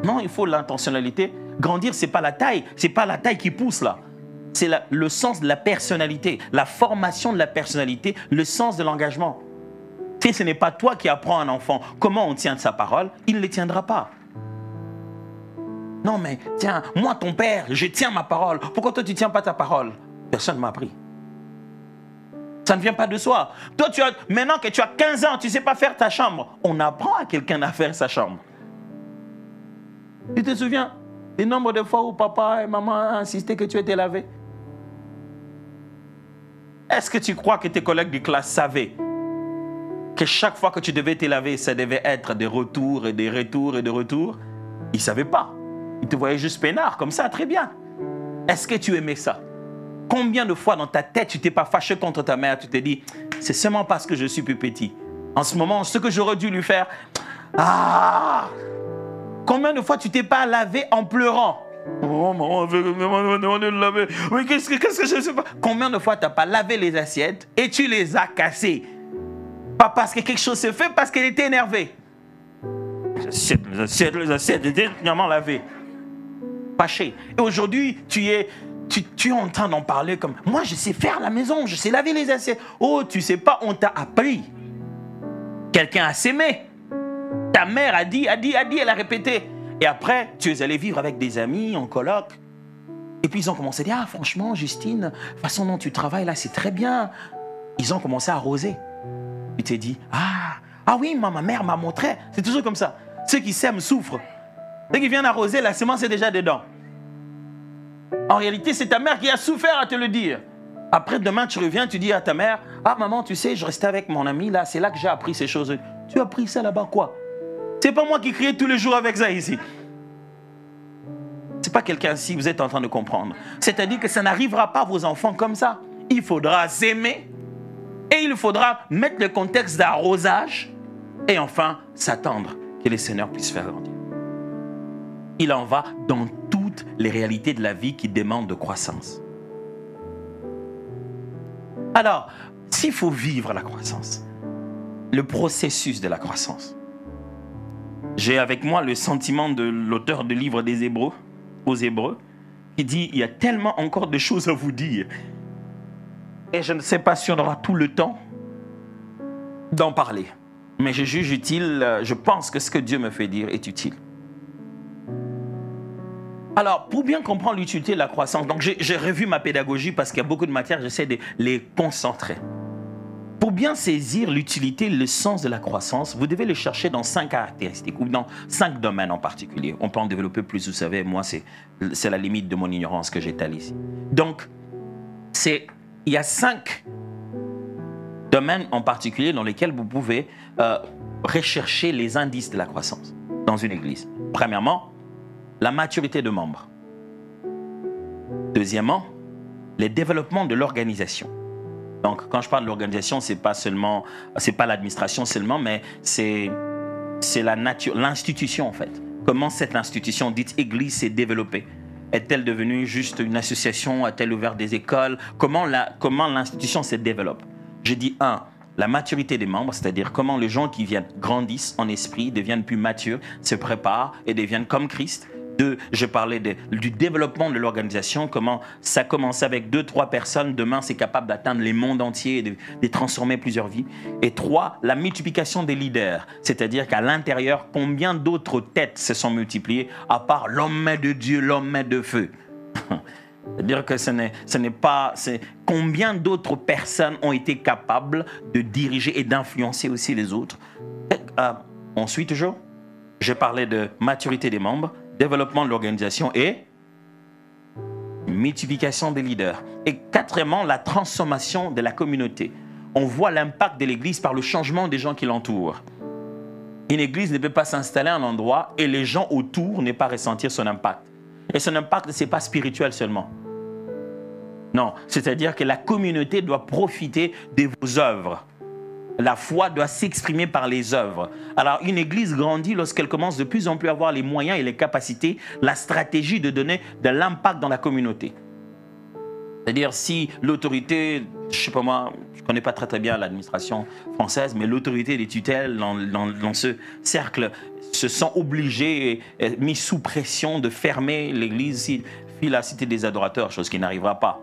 Non, il faut l'intentionnalité. Grandir, ce n'est pas la taille. Ce n'est pas la taille qui pousse là. C'est le sens de la personnalité, la formation de la personnalité, le sens de l'engagement. Si ce n'est pas toi qui apprends à un enfant comment on tient de sa parole, il ne les tiendra pas. Non mais, tiens, moi ton père, je tiens ma parole. Pourquoi toi tu ne tiens pas ta parole? Personne ne m'a appris. Ça ne vient pas de soi. Toi, maintenant que tu as 15 ans, tu ne sais pas faire ta chambre. On apprend à quelqu'un à faire sa chambre. Tu te souviens du nombre de fois où papa et maman ont insisté que tu étais lavé? Est-ce que tu crois que tes collègues de classe savaient que chaque fois que tu devais te laver, ça devait être des retours et des retours et des retours? Ils ne savaient pas. Ils te voyaient juste peinard, comme ça, très bien. Est-ce que tu aimais ça? Combien de fois dans ta tête, tu t'es pas fâché contre ta mère, tu t'es dit, c'est seulement parce que je suis plus petit. En ce moment, ce que j'aurais dû lui faire, ah! Combien de fois tu t'es pas lavé en pleurant? Oh, maman, demandé de laver. Oui, qu'est-ce que je sais pas? Combien de fois tu n'as pas lavé les assiettes et tu les as cassées? Pas parce que quelque chose s'est fait, parce qu'elle était énervée. Les assiettes étaient vraiment lavées. Fâché. Et aujourd'hui, tu es en train d'en parler comme... Moi, je sais faire la maison, je sais laver les assiettes. Oh, tu sais pas, on t'a appris. Quelqu'un a s'aimé. Ta mère a dit, elle a répété. Et après, tu es allé vivre avec des amis en coloc. Et puis, ils ont commencé à dire, ah, franchement, Justine, la façon dont tu travailles là, c'est très bien. Ils ont commencé à arroser. Tu t'es dit, ah oui, ma mère m'a montré. C'est toujours comme ça. Ceux qui s'aiment souffrent. Dès qu'ils viennent arroser, la semence est déjà dedans. En réalité, c'est ta mère qui a souffert à te le dire. Après, demain, tu reviens, tu dis à ta mère, ah maman, tu sais, je restais avec mon ami là, c'est là que j'ai appris ces choses. Tu as appris ça là-bas quoi? C'est pas moi qui criais tous les jours avec ça ici. C'est pas quelqu'un si vous êtes en train de comprendre. C'est-à-dire que ça n'arrivera pas à vos enfants comme ça. Il faudra s'aimer et il faudra mettre le contexte d'arrosage et enfin s'attendre que le Seigneur puisse faire grandir. Il en va dans toutes les réalités de la vie qui demandent de croissance. Alors, s'il faut vivre la croissance, le processus de la croissance, j'ai avec moi le sentiment de l'auteur du livre des Hébreux, aux Hébreux, qui dit, il y a tellement encore de choses à vous dire. Et je ne sais pas si on aura tout le temps d'en parler. Mais je juge utile, je pense que ce que Dieu me fait dire est utile. Alors, pour bien comprendre l'utilité de la croissance, donc j'ai revu ma pédagogie parce qu'il y a beaucoup de matières, j'essaie de les concentrer. Pour bien saisir l'utilité, le sens de la croissance, vous devez le chercher dans 5 caractéristiques ou dans 5 domaines en particulier. On peut en développer plus, vous savez, moi, c'est la limite de mon ignorance que j'étale ici. Donc, il y a 5 domaines en particulier dans lesquels vous pouvez rechercher les indices de la croissance dans une église. Premièrement, la maturité de membres. Deuxièmement, le développement de l'organisation. Donc, quand je parle de l'organisation, c'est pas l'administration seulement, mais c'est l'institution en fait. Comment cette institution dite église s'est développée? Est-elle devenue juste une association? A-t-elle ouvert des écoles? Comment l'institution se développe? Je dis la maturité des membres, c'est-à-dire comment les gens qui viennent grandissent en esprit, deviennent plus matures, se préparent et deviennent comme Christ. 2, je parlais du développement de l'organisation, comment ça commence avec 2-3 personnes, demain c'est capable d'atteindre les mondes entiers et de transformer plusieurs vies. Et 3, la multiplication des leaders, c'est-à-dire qu'à l'intérieur, combien d'autres têtes se sont multipliées à part l'homme de Dieu, l'homme de feu. C'est-à-dire que ce n'est pas... Combien d'autres personnes ont été capables de diriger et d'influencer aussi les autres. On suit toujours. Je parlais de maturité des membres, développement de l'organisation et multiplication des leaders. Et 4, la transformation de la communauté. On voit l'impact de l'église par le changement des gens qui l'entourent. Une église ne peut pas s'installer à un endroit et les gens autour ne pas ressentir son impact. Et son impact, ce n'est pas spirituel seulement. Non, c'est-à-dire que la communauté doit profiter de vos œuvres. La foi doit s'exprimer par les œuvres. Alors, une église grandit lorsqu'elle commence de plus en plus à avoir les moyens et les capacités, la stratégie de donner de l'impact dans la communauté. C'est-à-dire, si l'autorité, je ne sais pas moi, je ne connais pas très bien l'administration française, mais l'autorité des tutelles dans ce cercle se sent obligée et mis sous pression de fermer l'église si la cité des adorateurs, chose qui n'arrivera pas.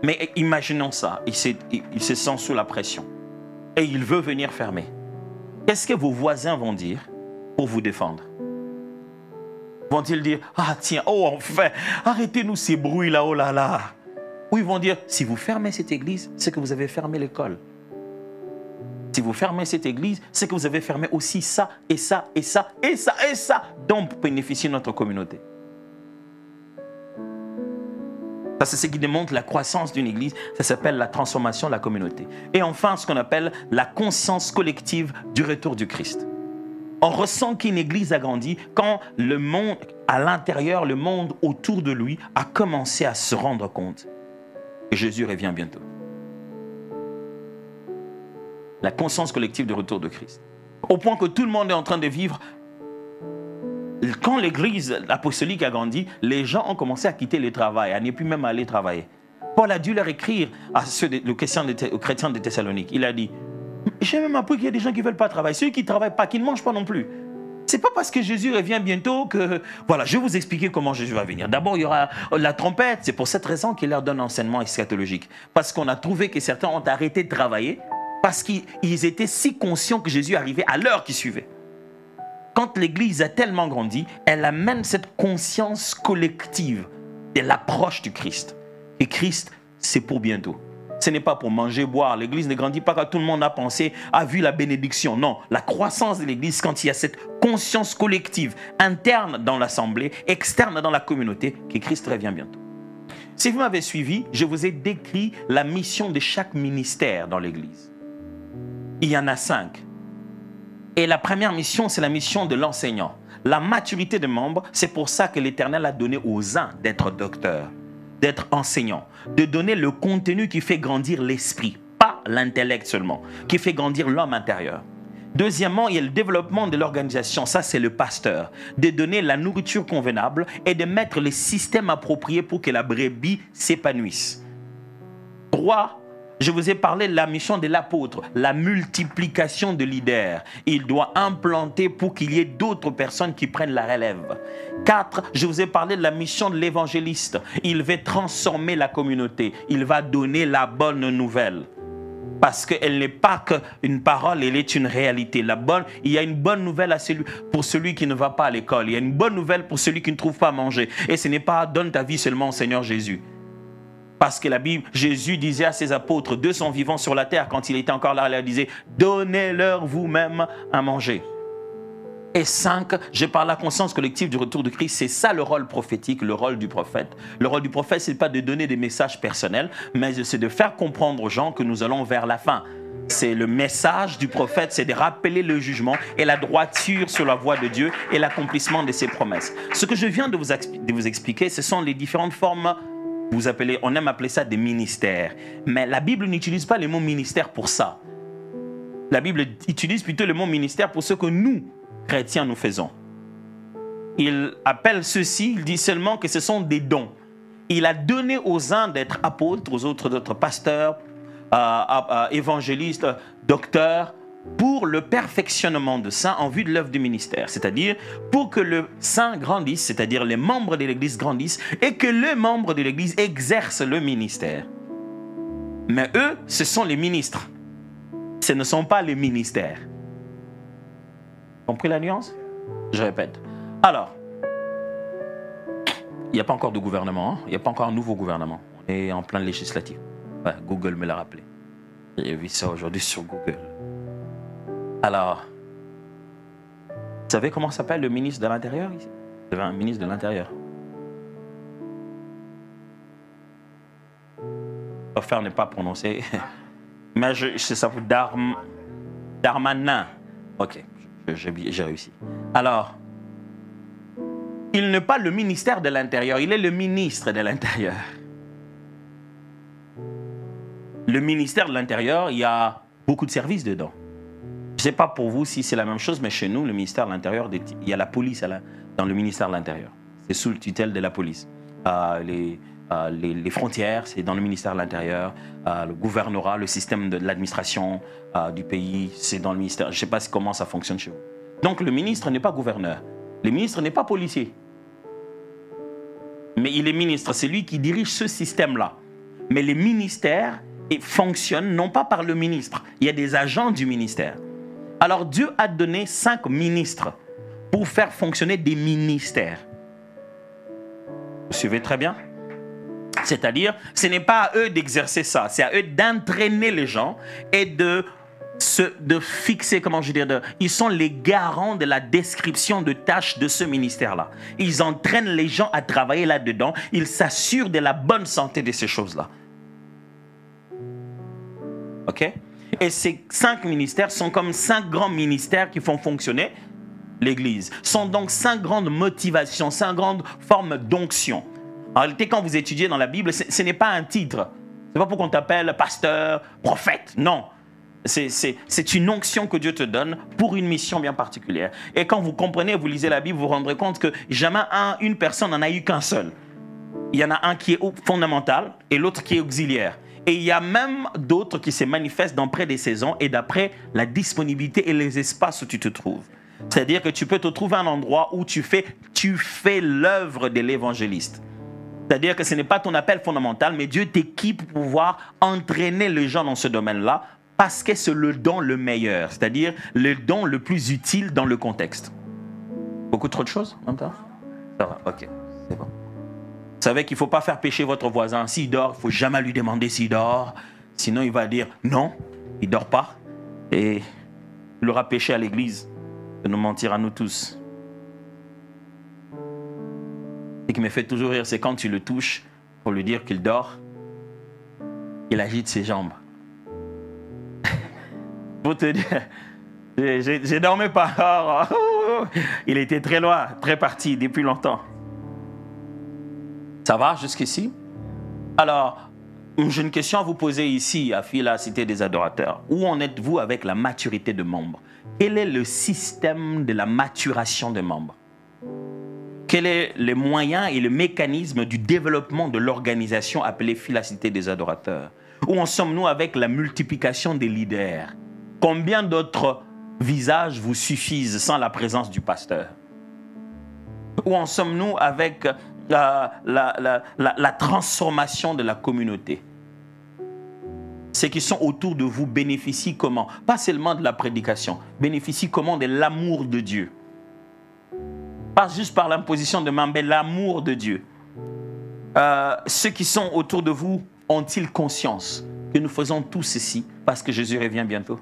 Mais imaginons ça, il se sent sous la pression. Et il veut venir fermer. Qu'est-ce que vos voisins vont dire pour vous défendre? Vont-ils dire, ah tiens, oh enfin, arrêtez-nous ces bruits là, oh là là. Ou ils vont dire, si vous fermez cette église, c'est que vous avez fermé l'école. Si vous fermez cette église, c'est que vous avez fermé aussi ça, et ça, et ça, et ça, et ça, dont bénéficie notre communauté. Ça, c'est ce qui démontre la croissance d'une église. Ça s'appelle la transformation de la communauté. Et enfin, ce qu'on appelle la conscience collective du retour du Christ. On ressent qu'une église a grandi quand le monde, à l'intérieur, le monde autour de lui a commencé à se rendre compte que Jésus revient bientôt. La conscience collective du retour de Christ. Au point que tout le monde est en train de vivre. Quand l'église apostolique a grandi, les gens ont commencé à quitter le travail, à ne plus même aller travailler. Paul a dû leur écrire aux chrétiens de Thessalonique. Il a dit, j'ai même appris qu'il y a des gens qui ne veulent pas travailler. Ceux qui ne travaillent pas, qui ne mangent pas non plus. Ce n'est pas parce que Jésus revient bientôt que... Voilà, je vais vous expliquer comment Jésus va venir. D'abord, il y aura la trompette. C'est pour cette raison qu'il leur donne un enseignement eschatologique. Parce qu'on a trouvé que certains ont arrêté de travailler parce qu'ils étaient si conscients que Jésus arrivait à l'heure qui suivait. Quand l'Église a tellement grandi, elle amène cette conscience collective de l'approche du Christ. Et Christ, c'est pour bientôt. Ce n'est pas pour manger, boire. L'Église ne grandit pas quand tout le monde a pensé, a vu la bénédiction. Non, la croissance de l'Église, quand il y a cette conscience collective, interne dans l'assemblée, externe dans la communauté, que Christ revient bientôt. Si vous m'avez suivi, je vous ai décrit la mission de chaque ministère dans l'Église. Il y en a 5. Et la première mission, c'est la mission de l'enseignant. La maturité des membres, c'est pour ça que l'Éternel a donné aux uns d'être docteurs, d'être enseignants, de donner le contenu qui fait grandir l'esprit, pas l'intellect seulement, qui fait grandir l'homme intérieur. Deuxièmement, il y a le développement de l'organisation, ça c'est le pasteur, de donner la nourriture convenable et de mettre les systèmes appropriés pour que la brebis s'épanouisse. 3, Je vous ai parlé de la mission de l'apôtre, la multiplication de leaders. Il doit implanter pour qu'il y ait d'autres personnes qui prennent la relève. 4, je vous ai parlé de la mission de l'évangéliste. Il va transformer la communauté. Il va donner la bonne nouvelle. Parce qu'elle n'est pas qu'une parole, elle est une réalité. Il y a une bonne nouvelle pour celui qui ne va pas à l'école. Il y a une bonne nouvelle pour celui qui ne trouve pas à manger. Et ce n'est pas « donne ta vie seulement au Seigneur Jésus ». Parce que la Bible, Jésus disait à ses apôtres, d'eux sont vivants sur la terre, quand il était encore là, il leur disait « donnez-leur vous-même à manger ». Et 5, j'ai parlé à la conscience collective du retour de Christ. C'est ça le rôle prophétique, le rôle du prophète. Le rôle du prophète, ce n'est pas de donner des messages personnels, mais c'est de faire comprendre aux gens que nous allons vers la fin. C'est le message du prophète, c'est de rappeler le jugement et la droiture sur la voie de Dieu et l'accomplissement de ses promesses. Ce que je viens de vous expliquer, ce sont les différentes formes, on aime appeler ça des ministères. Mais la Bible n'utilise pas le mot ministère pour ça. La Bible utilise plutôt le mot ministère pour ce que nous, chrétiens, nous faisons. Il appelle ceci, il dit seulement que ce sont des dons. Il a donné aux uns d'être apôtres, aux autres d'être pasteurs, évangélistes, docteurs, pour le perfectionnement de saints en vue de l'œuvre du ministère. C'est-à-dire pour que le saint grandisse, c'est-à-dire les membres de l'Église grandissent et que les membres de l'Église exercent le ministère. Mais eux, ce sont les ministres. Ce ne sont pas les ministères. Compris la nuance? Je répète. Alors, il n'y a pas encore de gouvernement, hein? Il n'y a pas encore un nouveau gouvernement. On est en plein législatif. Ouais, Google me l'a rappelé. J'ai vu ça aujourd'hui sur Google. Alors, vous savez comment s'appelle le ministre de l'Intérieur ici? Vous avez un ministre de l'Intérieur. Je préfère ne pas prononcer. Mais ça vous Darmanin. Ok. J'ai réussi. Alors, il n'est pas le ministère de l'Intérieur, il est le ministre de l'Intérieur. Le ministère de l'Intérieur, il y a beaucoup de services dedans. Je ne sais pas pour vous si c'est la même chose, mais chez nous, le ministère de l'Intérieur, il y a la police dans le ministère de l'Intérieur. C'est sous le tutelle de la police. Les frontières, c'est dans le ministère de l'Intérieur. Le gouvernorat, le système de l'administration du pays, c'est dans le ministère. Je ne sais pas comment ça fonctionne chez vous. Donc le ministre n'est pas gouverneur. Le ministre n'est pas policier. Mais il est ministre, c'est lui qui dirige ce système-là. Mais les ministères fonctionnent non pas par le ministre. Il y a des agents du ministère. Alors Dieu a donné 5 ministres pour faire fonctionner des ministères. Vous suivez très bien? C'est-à-dire, ce n'est pas à eux d'exercer ça, c'est à eux d'entraîner les gens et de fixer, comment je veux dire, ils sont les garants de la description de tâches de ce ministère-là. Ils entraînent les gens à travailler là-dedans, ils s'assurent de la bonne santé de ces choses-là. Ok? Et ces 5 ministères sont comme 5 grands ministères qui font fonctionner l'Église. Sont donc 5 grandes motivations, 5 grandes formes d'onction. En réalité, quand vous étudiez dans la Bible, ce n'est pas un titre. Ce n'est pas pour qu'on t'appelle pasteur, prophète. Non. C'est une onction que Dieu te donne pour une mission bien particulière. Et quand vous comprenez, vous lisez la Bible, vous vous rendrez compte que jamais une personne n'en a eu qu'un seul. Il y en a un qui est fondamental et l'autre qui est auxiliaire. Et il y a même d'autres qui se manifestent dans près des saisons et d'après la disponibilité et les espaces où tu te trouves. C'est-à-dire que tu peux te trouver un endroit où tu fais l'œuvre de l'évangéliste. C'est-à-dire que ce n'est pas ton appel fondamental, mais Dieu t'équipe pour pouvoir entraîner les gens dans ce domaine-là parce que c'est le don le meilleur, c'est-à-dire le don le plus utile dans le contexte. Beaucoup trop de choses en même temps? Ça va, ok, c'est bon. Vous savez qu'il ne faut pas faire pécher votre voisin. S'il dort, il ne faut jamais lui demander s'il dort. Sinon, il va dire non, il ne dort pas. Et il aura péché à l'église de nous mentir à nous tous. Ce qui me fait toujours rire, c'est quand tu le touches pour lui dire qu'il dort, il agite ses jambes. Pour te dire, j'ai dormi pas. Il était très loin, très parti depuis longtemps. Ça va jusqu'ici? Alors, j'ai une question à vous poser ici, à la Cité des Adorateurs. Où en êtes-vous avec la maturité de membres? Quel est le système de la maturation des membres? Quel est le moyen et le mécanisme du développement de l'organisation appelée Cité des Adorateurs? Où en sommes-nous avec la multiplication des leaders? Combien d'autres visages vous suffisent sans la présence du pasteur? Où en sommes-nous avec la transformation de la communauté? Ceux qui sont autour de vous bénéficient comment? Pas seulement de la prédication, bénéficient comment? De l'amour de Dieu. Pas juste par l'imposition de main, mais l'amour de Dieu. Ceux qui sont autour de vous ont-ils conscience que nous faisons tout ceci parce que Jésus revient bientôt?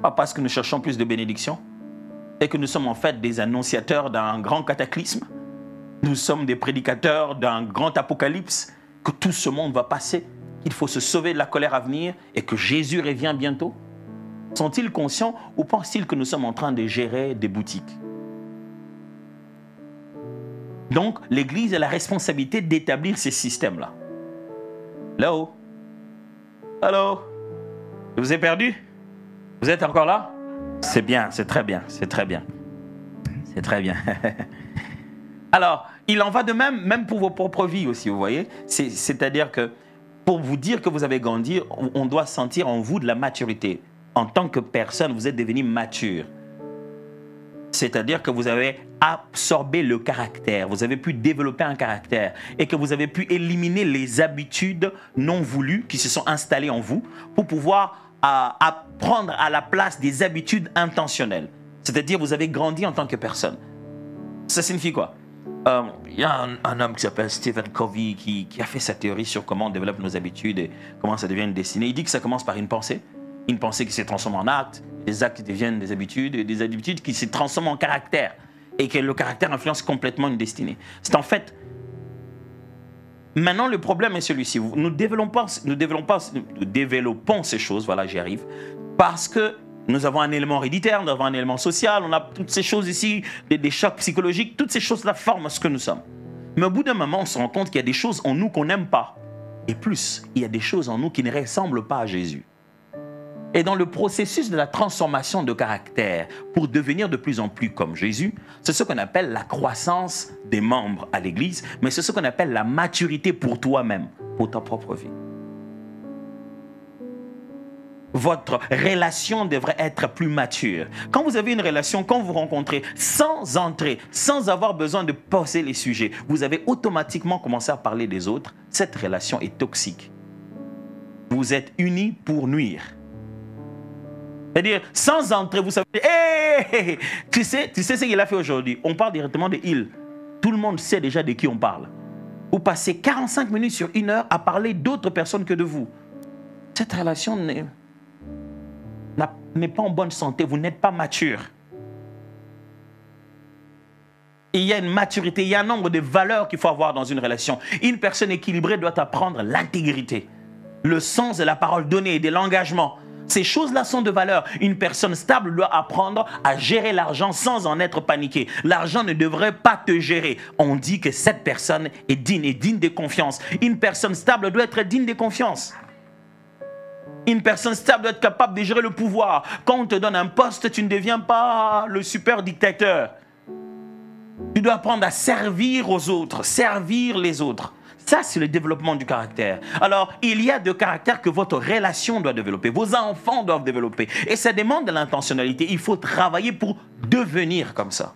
Pas parce que nous cherchons plus de bénédictions et que nous sommes en fait des annonciateurs d'un grand cataclysme. Nous sommes des prédicateurs d'un grand apocalypse, que tout ce monde va passer, qu'il faut se sauver de la colère à venir et que Jésus revient bientôt. Sont-ils conscients ou pensent-ils que nous sommes en train de gérer des boutiques? Donc, l'Église a la responsabilité d'établir ces systèmes-là. Là-haut. Allô? Je vous ai perdu? Vous êtes encore là? C'est bien, c'est très bien, c'est très bien. C'est très bien. Alors, il en va de même, même pour vos propres vies aussi, vous voyez? C'est-à-dire que pour vous dire que vous avez grandi, on doit sentir en vous de la maturité. En tant que personne, vous êtes devenu mature. C'est-à-dire que vous avez absorbé le caractère, vous avez pu développer un caractère et que vous avez pu éliminer les habitudes non voulues qui se sont installées en vous pour pouvoir prendre à la place des habitudes intentionnelles. C'est-à-dire vous avez grandi en tant que personne. Ça signifie quoi? Il y a un homme qui s'appelle Stephen Covey qui a fait sa théorie sur comment on développe nos habitudes et comment ça devient une destinée. Il dit que ça commence par une pensée qui se transforme en acte, des actes qui deviennent des habitudes et des habitudes qui se transforment en caractère et que le caractère influence complètement une destinée. C'est en fait... Maintenant, le problème est celui-ci. Nous développons ces choses, voilà, j'y arrive, parce que nous avons un élément héréditaire, nous avons un élément social, on a toutes ces choses ici, des chocs psychologiques, toutes ces choses-là forment ce que nous sommes. Mais au bout d'un moment, on se rend compte qu'il y a des choses en nous qu'on n'aime pas. Et plus, il y a des choses en nous qui ne ressemblent pas à Jésus. Et dans le processus de la transformation de caractère pour devenir de plus en plus comme Jésus, c'est ce qu'on appelle la croissance des membres à l'Église, mais c'est ce qu'on appelle la maturité pour toi-même, pour ta propre vie. Votre relation devrait être plus mature. Quand vous avez une relation, quand vous rencontrez, sans entrer, sans avoir besoin de poser les sujets, vous avez automatiquement commencé à parler des autres, cette relation est toxique. Vous êtes unis pour nuire. C'est-à-dire, sans entrer, vous savez, hey, tu sais ce qu'il a fait aujourd'hui? On parle directement de il. Tout le monde sait déjà de qui on parle. Vous passez 45 minutes sur 1 heure à parler d'autres personnes que de vous. Cette relation n'est pas en bonne santé, vous n'êtes pas mature. Il y a une maturité, il y a un nombre de valeurs qu'il faut avoir dans une relation. Une personne équilibrée doit apprendre l'intégrité, le sens de la parole donnée, de l'engagement. Ces choses-là sont de valeur. Une personne stable doit apprendre à gérer l'argent sans en être paniqué. L'argent ne devrait pas te gérer. On dit que cette personne est digne de confiance. Une personne stable doit être digne de confiance. Une personne stable doit être capable de gérer le pouvoir. Quand on te donne un poste, tu ne deviens pas le super dictateur. Tu dois apprendre à servir aux autres, servir les autres. Ça, c'est le développement du caractère. Alors, il y a de caractère que votre relation doit développer, vos enfants doivent développer. Et ça demande de l'intentionnalité. Il faut travailler pour devenir comme ça.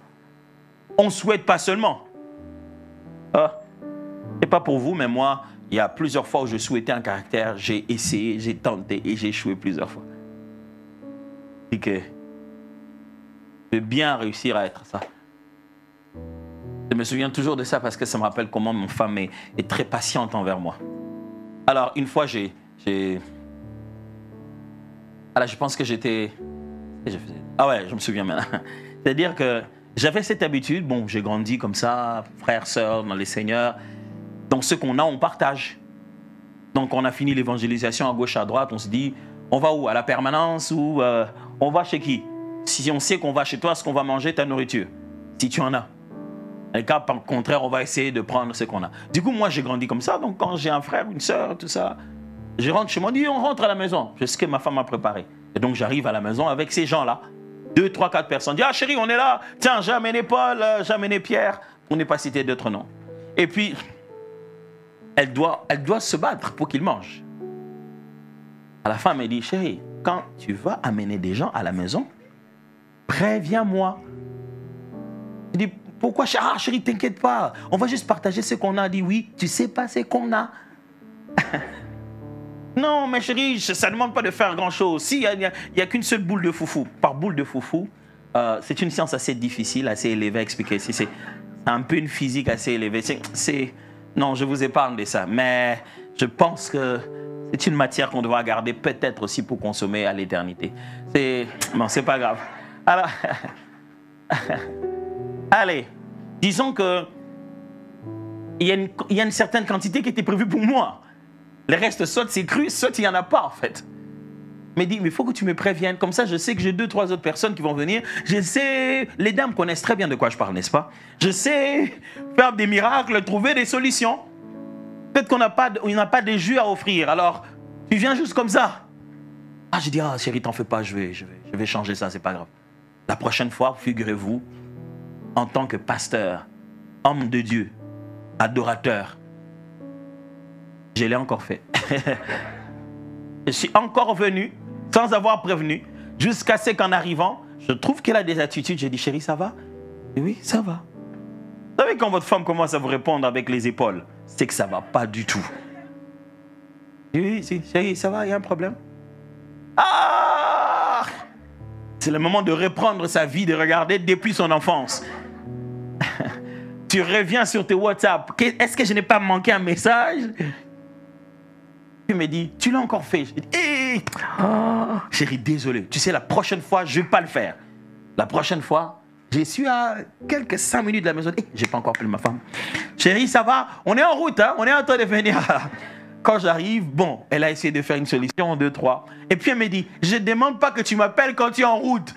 On ne souhaite pas seulement. C'est pas pour vous, mais moi, il y a plusieurs fois où je souhaitais un caractère, j'ai essayé, j'ai tenté et j'ai échoué plusieurs fois. Et que je vais bien réussir à être ça. Je me souviens toujours de ça parce que ça me rappelle comment mon femme est très patiente envers moi. Alors, une fois, alors, je pense que j'étais... Ah ouais, je me souviens maintenant. C'est-à-dire que j'avais cette habitude, bon, j'ai grandi comme ça, frères, sœurs, dans les seigneurs. Donc, ce qu'on a, on partage. Donc, on a fini l'évangélisation à gauche, à droite, on se dit, on va où? À la permanence ou on va chez qui? Si on sait qu'on va chez toi, est-ce qu'on va manger ta nourriture? Si tu en as. Dans le cas par contraire, on va essayer de prendre ce qu'on a. Du coup, moi, j'ai grandi comme ça. Donc, quand j'ai un frère, une sœur, tout ça, je rentre chez moi, on dit, on rentre à la maison. C'est ce que ma femme a préparé. Et donc, j'arrive à la maison avec ces gens-là. 2, 3, 4 personnes. Je dis, ah chérie, on est là. Tiens, j'ai amené Paul, j'ai amené Pierre. On n'est pas cité d'autres noms. Et puis, elle doit se battre pour qu'il mange. À la fin, elle me dit, chérie, quand tu vas amener des gens à la maison, préviens-moi. Je dis, pourquoi, chérie, t'inquiète pas. On va juste partager ce qu'on a. Elle dit, oui, tu sais pas ce qu'on a. Non, mais chérie, ça ne demande pas de faire grand-chose. Si, il n'y a qu'une seule boule de foufou. Par boule de foufou, c'est une science assez difficile, assez élevée à expliquer. C'est un peu une physique assez élevée. Non, je vous épargne de ça. Mais je pense que c'est une matière qu'on devra garder peut-être aussi pour consommer à l'éternité. Non, c'est pas grave. Alors, allez, disons que il y a une certaine quantité qui était prévue pour moi. Le reste, soit c'est cru, soit il n'y en a pas en fait. Mais dis, mais il faut que tu me préviennes. Comme ça, je sais que j'ai 2, 3 autres personnes qui vont venir. Je sais, les dames connaissent très bien de quoi je parle, n'est-ce pas? Je sais faire des miracles, trouver des solutions. Peut-être qu'on n'a pas de jus à offrir. Alors, tu viens juste comme ça. Ah, je dis, ah chérie, t'en fais pas, je vais changer ça, c'est pas grave. La prochaine fois, figurez-vous, en tant que pasteur, homme de Dieu, adorateur, je l'ai encore fait. Je suis encore venu, sans avoir prévenu, jusqu'à ce qu'en arrivant, je trouve qu'elle a des attitudes. J'ai dit, chérie, ça va? Et oui, ça va. Vous savez, quand votre femme commence à vous répondre avec les épaules, c'est que ça ne va pas du tout. Oui, chérie, ça va, il y a un problème? Ah! C'est le moment de reprendre sa vie, de regarder depuis son enfance. Tu reviens sur tes WhatsApp. Est-ce que je n'ai pas manqué un message? Tu me dis, tu l'as encore fait. Je dis, hey, oh, chérie, désolé. Tu sais, la prochaine fois, je ne vais pas le faire. La prochaine fois, je suis à quelques 5 minutes de la maison. Hey, je n'ai pas encore appelé ma femme. Chérie, ça va? On est en route, hein? On est en train de venir. Quand j'arrive, bon, elle a essayé de faire une solution, 2, 3. Et puis elle me dit, je ne demande pas que tu m'appelles quand tu es en route.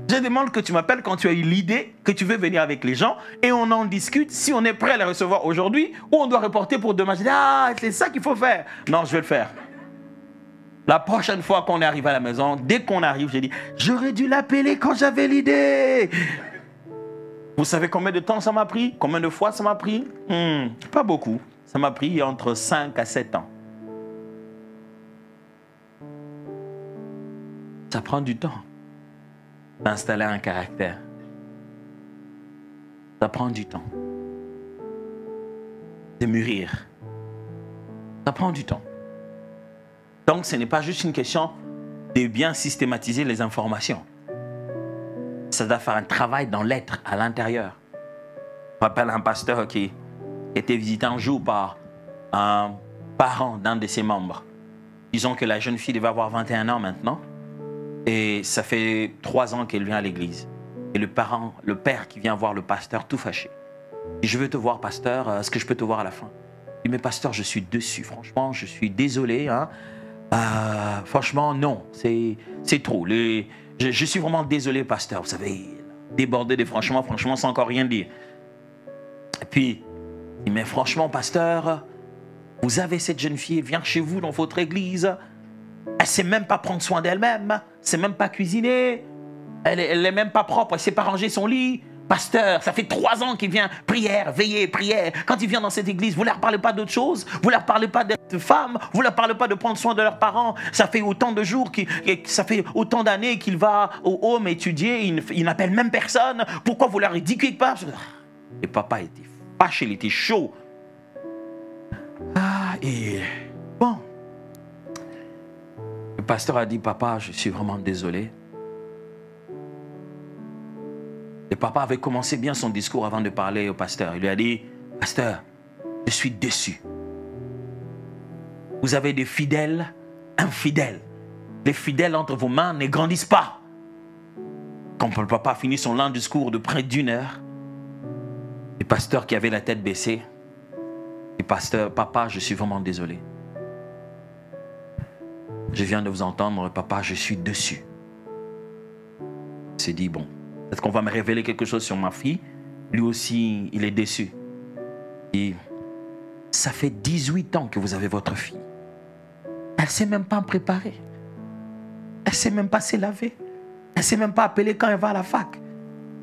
Je demande que tu m'appelles quand tu as eu l'idée que tu veux venir avec les gens et on en discute si on est prêt à les recevoir aujourd'hui ou on doit reporter pour demain. Je dis, ah, c'est ça qu'il faut faire. Non, je vais le faire. La prochaine fois qu'on est arrivé à la maison, dès qu'on arrive, j'ai dit, j'aurais dû l'appeler quand j'avais l'idée. Vous savez combien de temps ça m'a pris? Combien de fois ça m'a pris? Pas beaucoup. Ça m'a pris entre 5 à 7 ans. Ça prend du temps d'installer un caractère. Ça prend du temps de mûrir. Ça prend du temps. Donc, ce n'est pas juste une question de bien systématiser les informations. Ça doit faire un travail dans l'être, à l'intérieur. Je me rappelle un pasteur qui était visité un jour par un parent d'un de ses membres. Disons que la jeune fille devait avoir 21 ans maintenant. Et ça fait 3 ans qu'elle vient à l'église. Et le père qui vient voir le pasteur tout fâché. Il dit, je veux te voir, pasteur, est-ce que je peux te voir à la fin? Il dit, mais pasteur, je suis dessus, franchement, je suis désolé. Hein. Franchement, non, c'est trop. Je suis vraiment désolé, pasteur. Vous savez, débordé de franchement, sans encore rien dire. Et puis, il dit, mais franchement, pasteur, vous avez cette jeune fille, elle vient chez vous dans votre église. Elle ne sait même pas prendre soin d'elle-même. Elle ne sait même pas cuisiner. Elle n'est même pas propre. Elle ne sait pas ranger son lit. Pasteur, ça fait 3 ans qu'il vient prière, veiller, prière. Quand il vient dans cette église, vous ne leur parlez pas d'autre chose. Vous ne leur parlez pas d'être femme. Vous ne leur parlez pas de prendre soin de leurs parents. Ça fait autant de jours, ça fait autant d'années qu'il va au home étudier. Il n'appelle même personne. Pourquoi vous leur dites pas? Et papa était fâché, il était chaud. Et bon. Le pasteur a dit, papa, je suis vraiment désolé. Et papa avait commencé bien son discours avant de parler au pasteur. Il lui a dit, pasteur, je suis déçu. Vous avez des fidèles infidèles. Les fidèles entre vos mains ne grandissent pas. Quand le papa a fini son lent discours de près d'1 heure, le pasteur qui avait la tête baissée, dit, pasteur, papa, je suis vraiment désolé. Je viens de vous entendre, papa, je suis déçu. Il s'est dit, bon, peut-être qu'on va me révéler quelque chose sur ma fille. Lui aussi, il est déçu. Et ça fait 18 ans que vous avez votre fille. Elle ne sait même pas préparer. Elle ne sait même pas se laver. Elle ne sait même pas appeler quand elle va à la fac.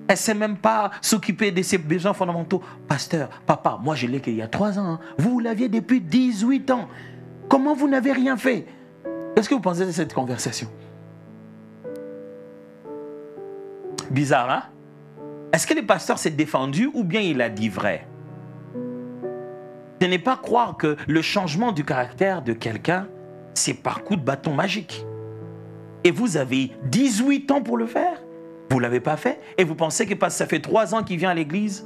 Elle ne sait même pas s'occuper de ses besoins fondamentaux. Pasteur, papa, moi je l'ai qu'il y a 3 ans. Hein. Vous l'aviez depuis 18 ans. Comment vous n'avez rien fait? Qu'est-ce que vous pensez de cette conversation? Bizarre, hein? Est-ce que le pasteur s'est défendu ou bien il a dit vrai? Ce n'est pas croire que le changement du caractère de quelqu'un, c'est par coup de bâton magique. Et vous avez 18 ans pour le faire. Vous ne l'avez pas fait. Et vous pensez que parce que ça fait 3 ans qu'il vient à l'église,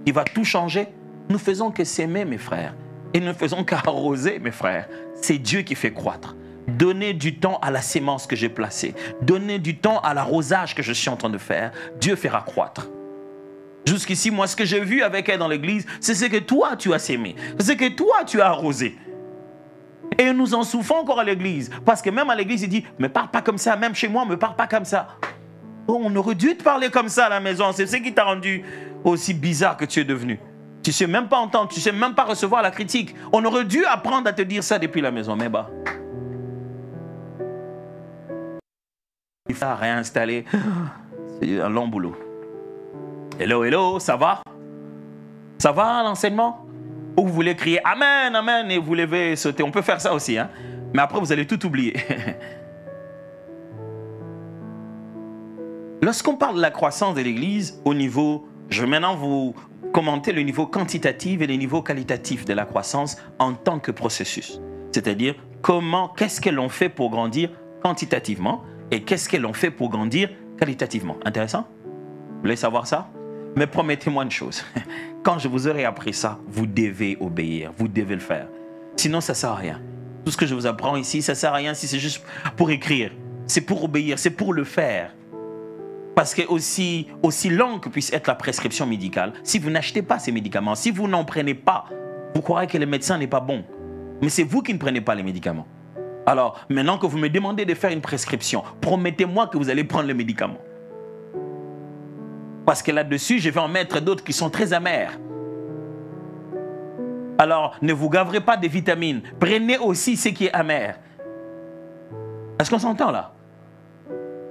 il va tout changer. Nous faisons que s'aimer, mes frères. Et nous ne faisons qu'arroser, mes frères. C'est Dieu qui fait croître. Donnez du temps à la sémence que j'ai placée. Donnez du temps à l'arrosage que je suis en train de faire. Dieu fera croître. Jusqu'ici, moi, ce que j'ai vu avec elle dans l'église, c'est ce que toi, tu as sémé. C'est ce que toi, tu as arrosé. Et nous en souffrons encore à l'église. Parce que même à l'église, il dit, ne me parle pas comme ça. Même chez moi, ne me parle pas comme ça. Oh, on aurait dû te parler comme ça à la maison. C'est ce qui t'a rendu aussi bizarre que tu es devenu. Tu ne sais même pas entendre, tu ne sais même pas recevoir la critique. On aurait dû apprendre à te dire ça depuis la maison. Mais bah, il faut réinstaller. C'est un long boulot. Hello, hello, ça va? Ça va l'enseignement? Ou vous voulez crier Amen, Amen et vous levez et sauter. On peut faire ça aussi, hein? Mais après, vous allez tout oublier. Lorsqu'on parle de la croissance de l'Église, au niveau, je vais maintenant vous commenter le niveau quantitatif et le niveau qualitatif de la croissance en tant que processus. C'est-à-dire, qu'est-ce que l'on fait pour grandir quantitativement et qu'est-ce que l'on fait pour grandir qualitativement. Intéressant? Vous voulez savoir ça? Mais promettez-moi une chose. Quand je vous aurai appris ça, vous devez obéir, vous devez le faire. Sinon, ça ne sert à rien. Tout ce que je vous apprends ici, ça ne sert à rien si c'est juste pour écrire. C'est pour obéir, c'est pour le faire. Parce que aussi longue que puisse être la prescription médicale, si vous n'achetez pas ces médicaments, si vous n'en prenez pas, vous croirez que le médecin n'est pas bon. Mais c'est vous qui ne prenez pas les médicaments. Alors, maintenant que vous me demandez de faire une prescription, promettez-moi que vous allez prendre le médicament. Parce que là-dessus, je vais en mettre d'autres qui sont très amers. Alors, ne vous gavrez pas de vitamines. Prenez aussi ce qui est amer. Est-ce qu'on s'entend là?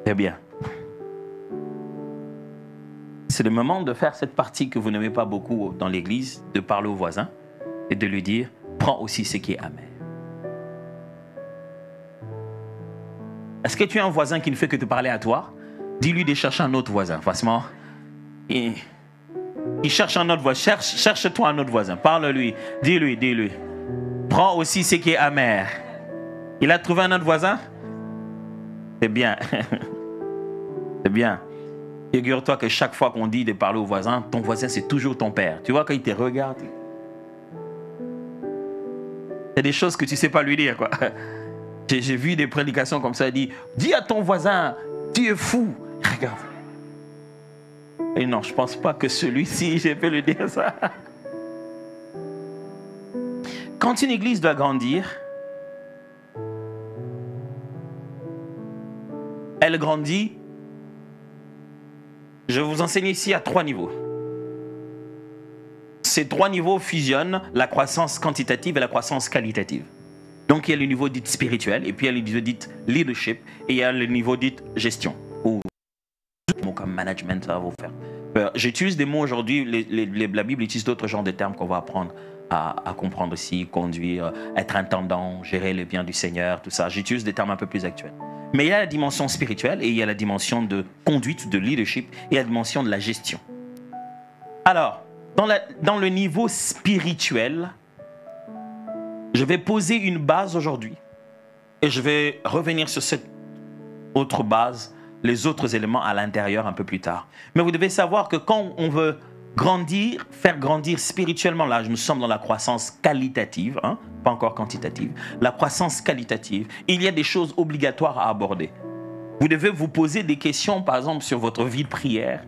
Eh bien. C'est le moment de faire cette partie que vous n'aimez pas beaucoup dans l'église, de parler au voisin et de lui dire, prends aussi ce qui est amer. Est-ce que tu as un voisin qui ne fait que te parler à toi? Dis-lui de chercher un autre voisin, franchement. Il cherche un autre voisin. Cherche-toi un autre voisin. Parle-lui. Dis-lui. Prends aussi ce qui est amer. Il a trouvé un autre voisin? C'est bien. C'est bien. Figure-toi que chaque fois qu'on dit de parler au voisin, ton voisin, c'est toujours ton père. Tu vois, quand il te regarde, c'est des choses que tu ne sais pas lui dire, quoi. J'ai vu des prédications comme ça, il dit, dis à ton voisin, tu es fou. Regarde. Et non, je ne pense pas que celui-ci, je peux lui dire ça. Quand une église doit grandir, elle grandit. Je vous enseigne ici à 3 niveaux. Ces 3 niveaux fusionnent la croissance quantitative et la croissance qualitative. Donc il y a le niveau dit spirituel, et puis il y a le niveau dit leadership, et il y a le niveau dit gestion. Ou comme management, ça va vous faire. J'utilise des mots aujourd'hui, la Bible utilise d'autres genres de termes qu'on va apprendre à comprendre aussi, conduire, être intendant, gérer le bien du Seigneur, tout ça. J'utilise des termes un peu plus actuels. Mais il y a la dimension spirituelle et il y a la dimension de conduite, de leadership et la dimension de la gestion. Alors, dans le niveau spirituel, je vais poser une base aujourd'hui et je vais revenir sur cette autre base, les autres éléments à l'intérieur un peu plus tard. Mais vous devez savoir que quand on veut grandir, faire grandir spirituellement, là nous sommes dans la croissance qualitative, hein, pas encore quantitative, la croissance qualitative, il y a des choses obligatoires à aborder. Vous devez vous poser des questions, par exemple, sur votre vie de prière.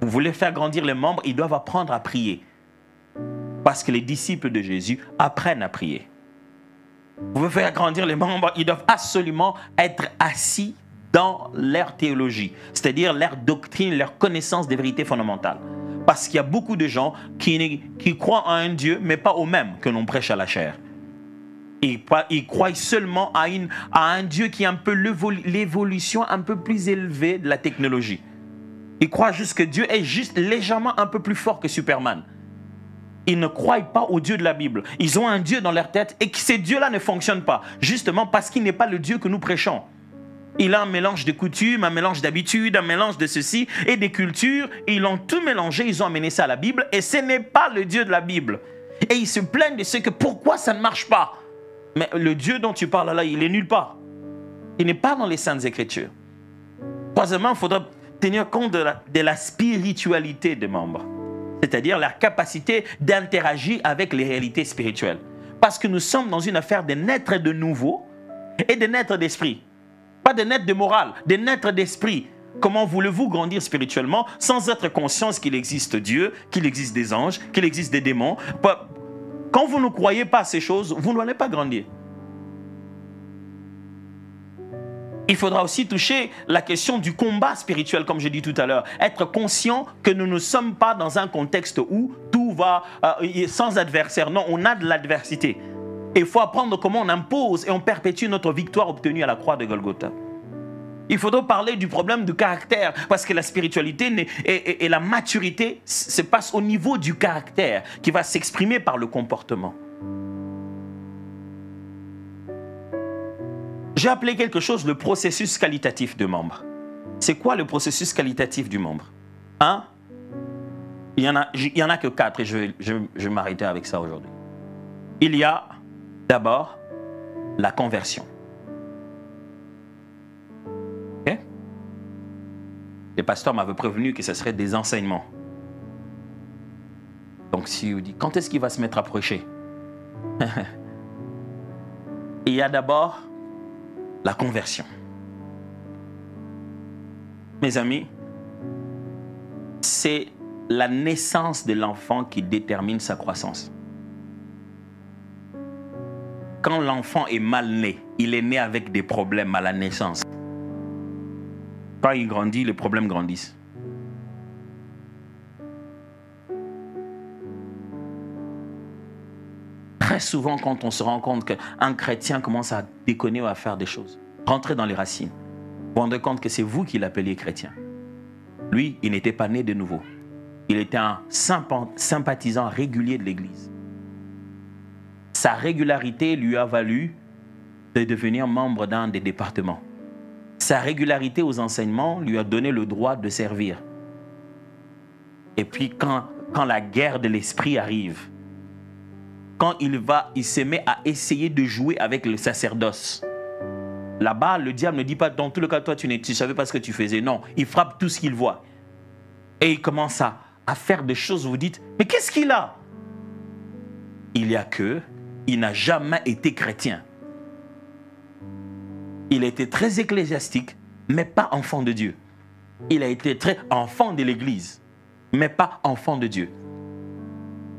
Vous voulez faire grandir les membres, ils doivent apprendre à prier. Parce que les disciples de Jésus apprennent à prier. Vous voulez faire grandir les membres, ils doivent absolument être assis dans leur théologie, c'est-à-dire leur doctrine, leur connaissance des vérités fondamentales. Parce qu'il y a beaucoup de gens qui croient en un Dieu, mais pas au même que l'on prêche à la chair. Ils croient seulement à un Dieu qui est un peu l'évolution un peu plus élevée de la technologie. Ils croient juste que Dieu est juste légèrement un peu plus fort que Superman. Ils ne croient pas au Dieu de la Bible. Ils ont un Dieu dans leur tête et que ces dieux-là ne fonctionnent pas. Justement parce qu'il n'est pas le Dieu que nous prêchons. Il a un mélange de coutumes, un mélange d'habitudes, un mélange de ceci et des cultures. Et ils ont tout mélangé, ils ont amené ça à la Bible et ce n'est pas le Dieu de la Bible. Et ils se plaignent de ce que pourquoi ça ne marche pas. Mais le Dieu dont tu parles là, il est nulle part. Il n'est pas dans les Saintes Écritures. Troisièmement, il faudra tenir compte de la spiritualité des membres. C'est-à-dire la capacité d'interagir avec les réalités spirituelles. Parce que nous sommes dans une affaire de naître de nouveau et de naître d'esprit. Pas de naître de morale, de naître d'esprit. Comment voulez-vous grandir spirituellement sans être conscient qu'il existe Dieu, qu'il existe des anges, qu'il existe des démons? Quand vous ne croyez pas à ces choses, vous n'allez pas grandir. Il faudra aussi toucher la question du combat spirituel, comme j'ai dit tout à l'heure. Être conscient que nous ne sommes pas dans un contexte où tout va sans adversaire. Non, on a de l'adversité. Et il faut apprendre comment on impose et on perpétue notre victoire obtenue à la croix de Golgotha. Il faudra parler du problème du caractère, parce que la spiritualité et la maturité se passent au niveau du caractère, qui va s'exprimer par le comportement. J'ai appelé quelque chose le processus qualitatif de membre. C'est quoi le processus qualitatif du membre? Il y en a que 4 et je vais m'arrêter avec ça aujourd'hui. Il y a d'abord la conversion. Okay? Les pasteurs m'avaient prévenu que ce serait des enseignements. Donc si vous dites, quand est-ce qu'il va se mettre à prêcher? Il y a d'abord la conversion. Mes amis, c'est la naissance de l'enfant qui détermine sa croissance. Quand l'enfant est mal né, il est né avec des problèmes à la naissance. Quand il grandit, les problèmes grandissent. Très souvent, quand on se rend compte qu'un chrétien commence à déconner ou à faire des choses, rentrer dans les racines, vous vous rendez compte que c'est vous qui l'appeliez chrétien. Lui, il n'était pas né de nouveau. Il était un sympathisant régulier de l'Église. Sa régularité lui a valu de devenir membre d'un des départements. Sa régularité aux enseignements lui a donné le droit de servir. Et puis quand la guerre de l'esprit arrive, quand il se met à essayer de jouer avec le sacerdoce. Là-bas, le diable ne dit pas, dans tout le cas, toi, tu ne savais pas ce que tu faisais. Non, il frappe tout ce qu'il voit. Et il commence à faire des choses, vous dites, mais qu'est-ce qu'il a? Il y a que, il n'a jamais été chrétien. Il a été très ecclésiastique, mais pas enfant de Dieu. Il a été très enfant de l'Église, mais pas enfant de Dieu.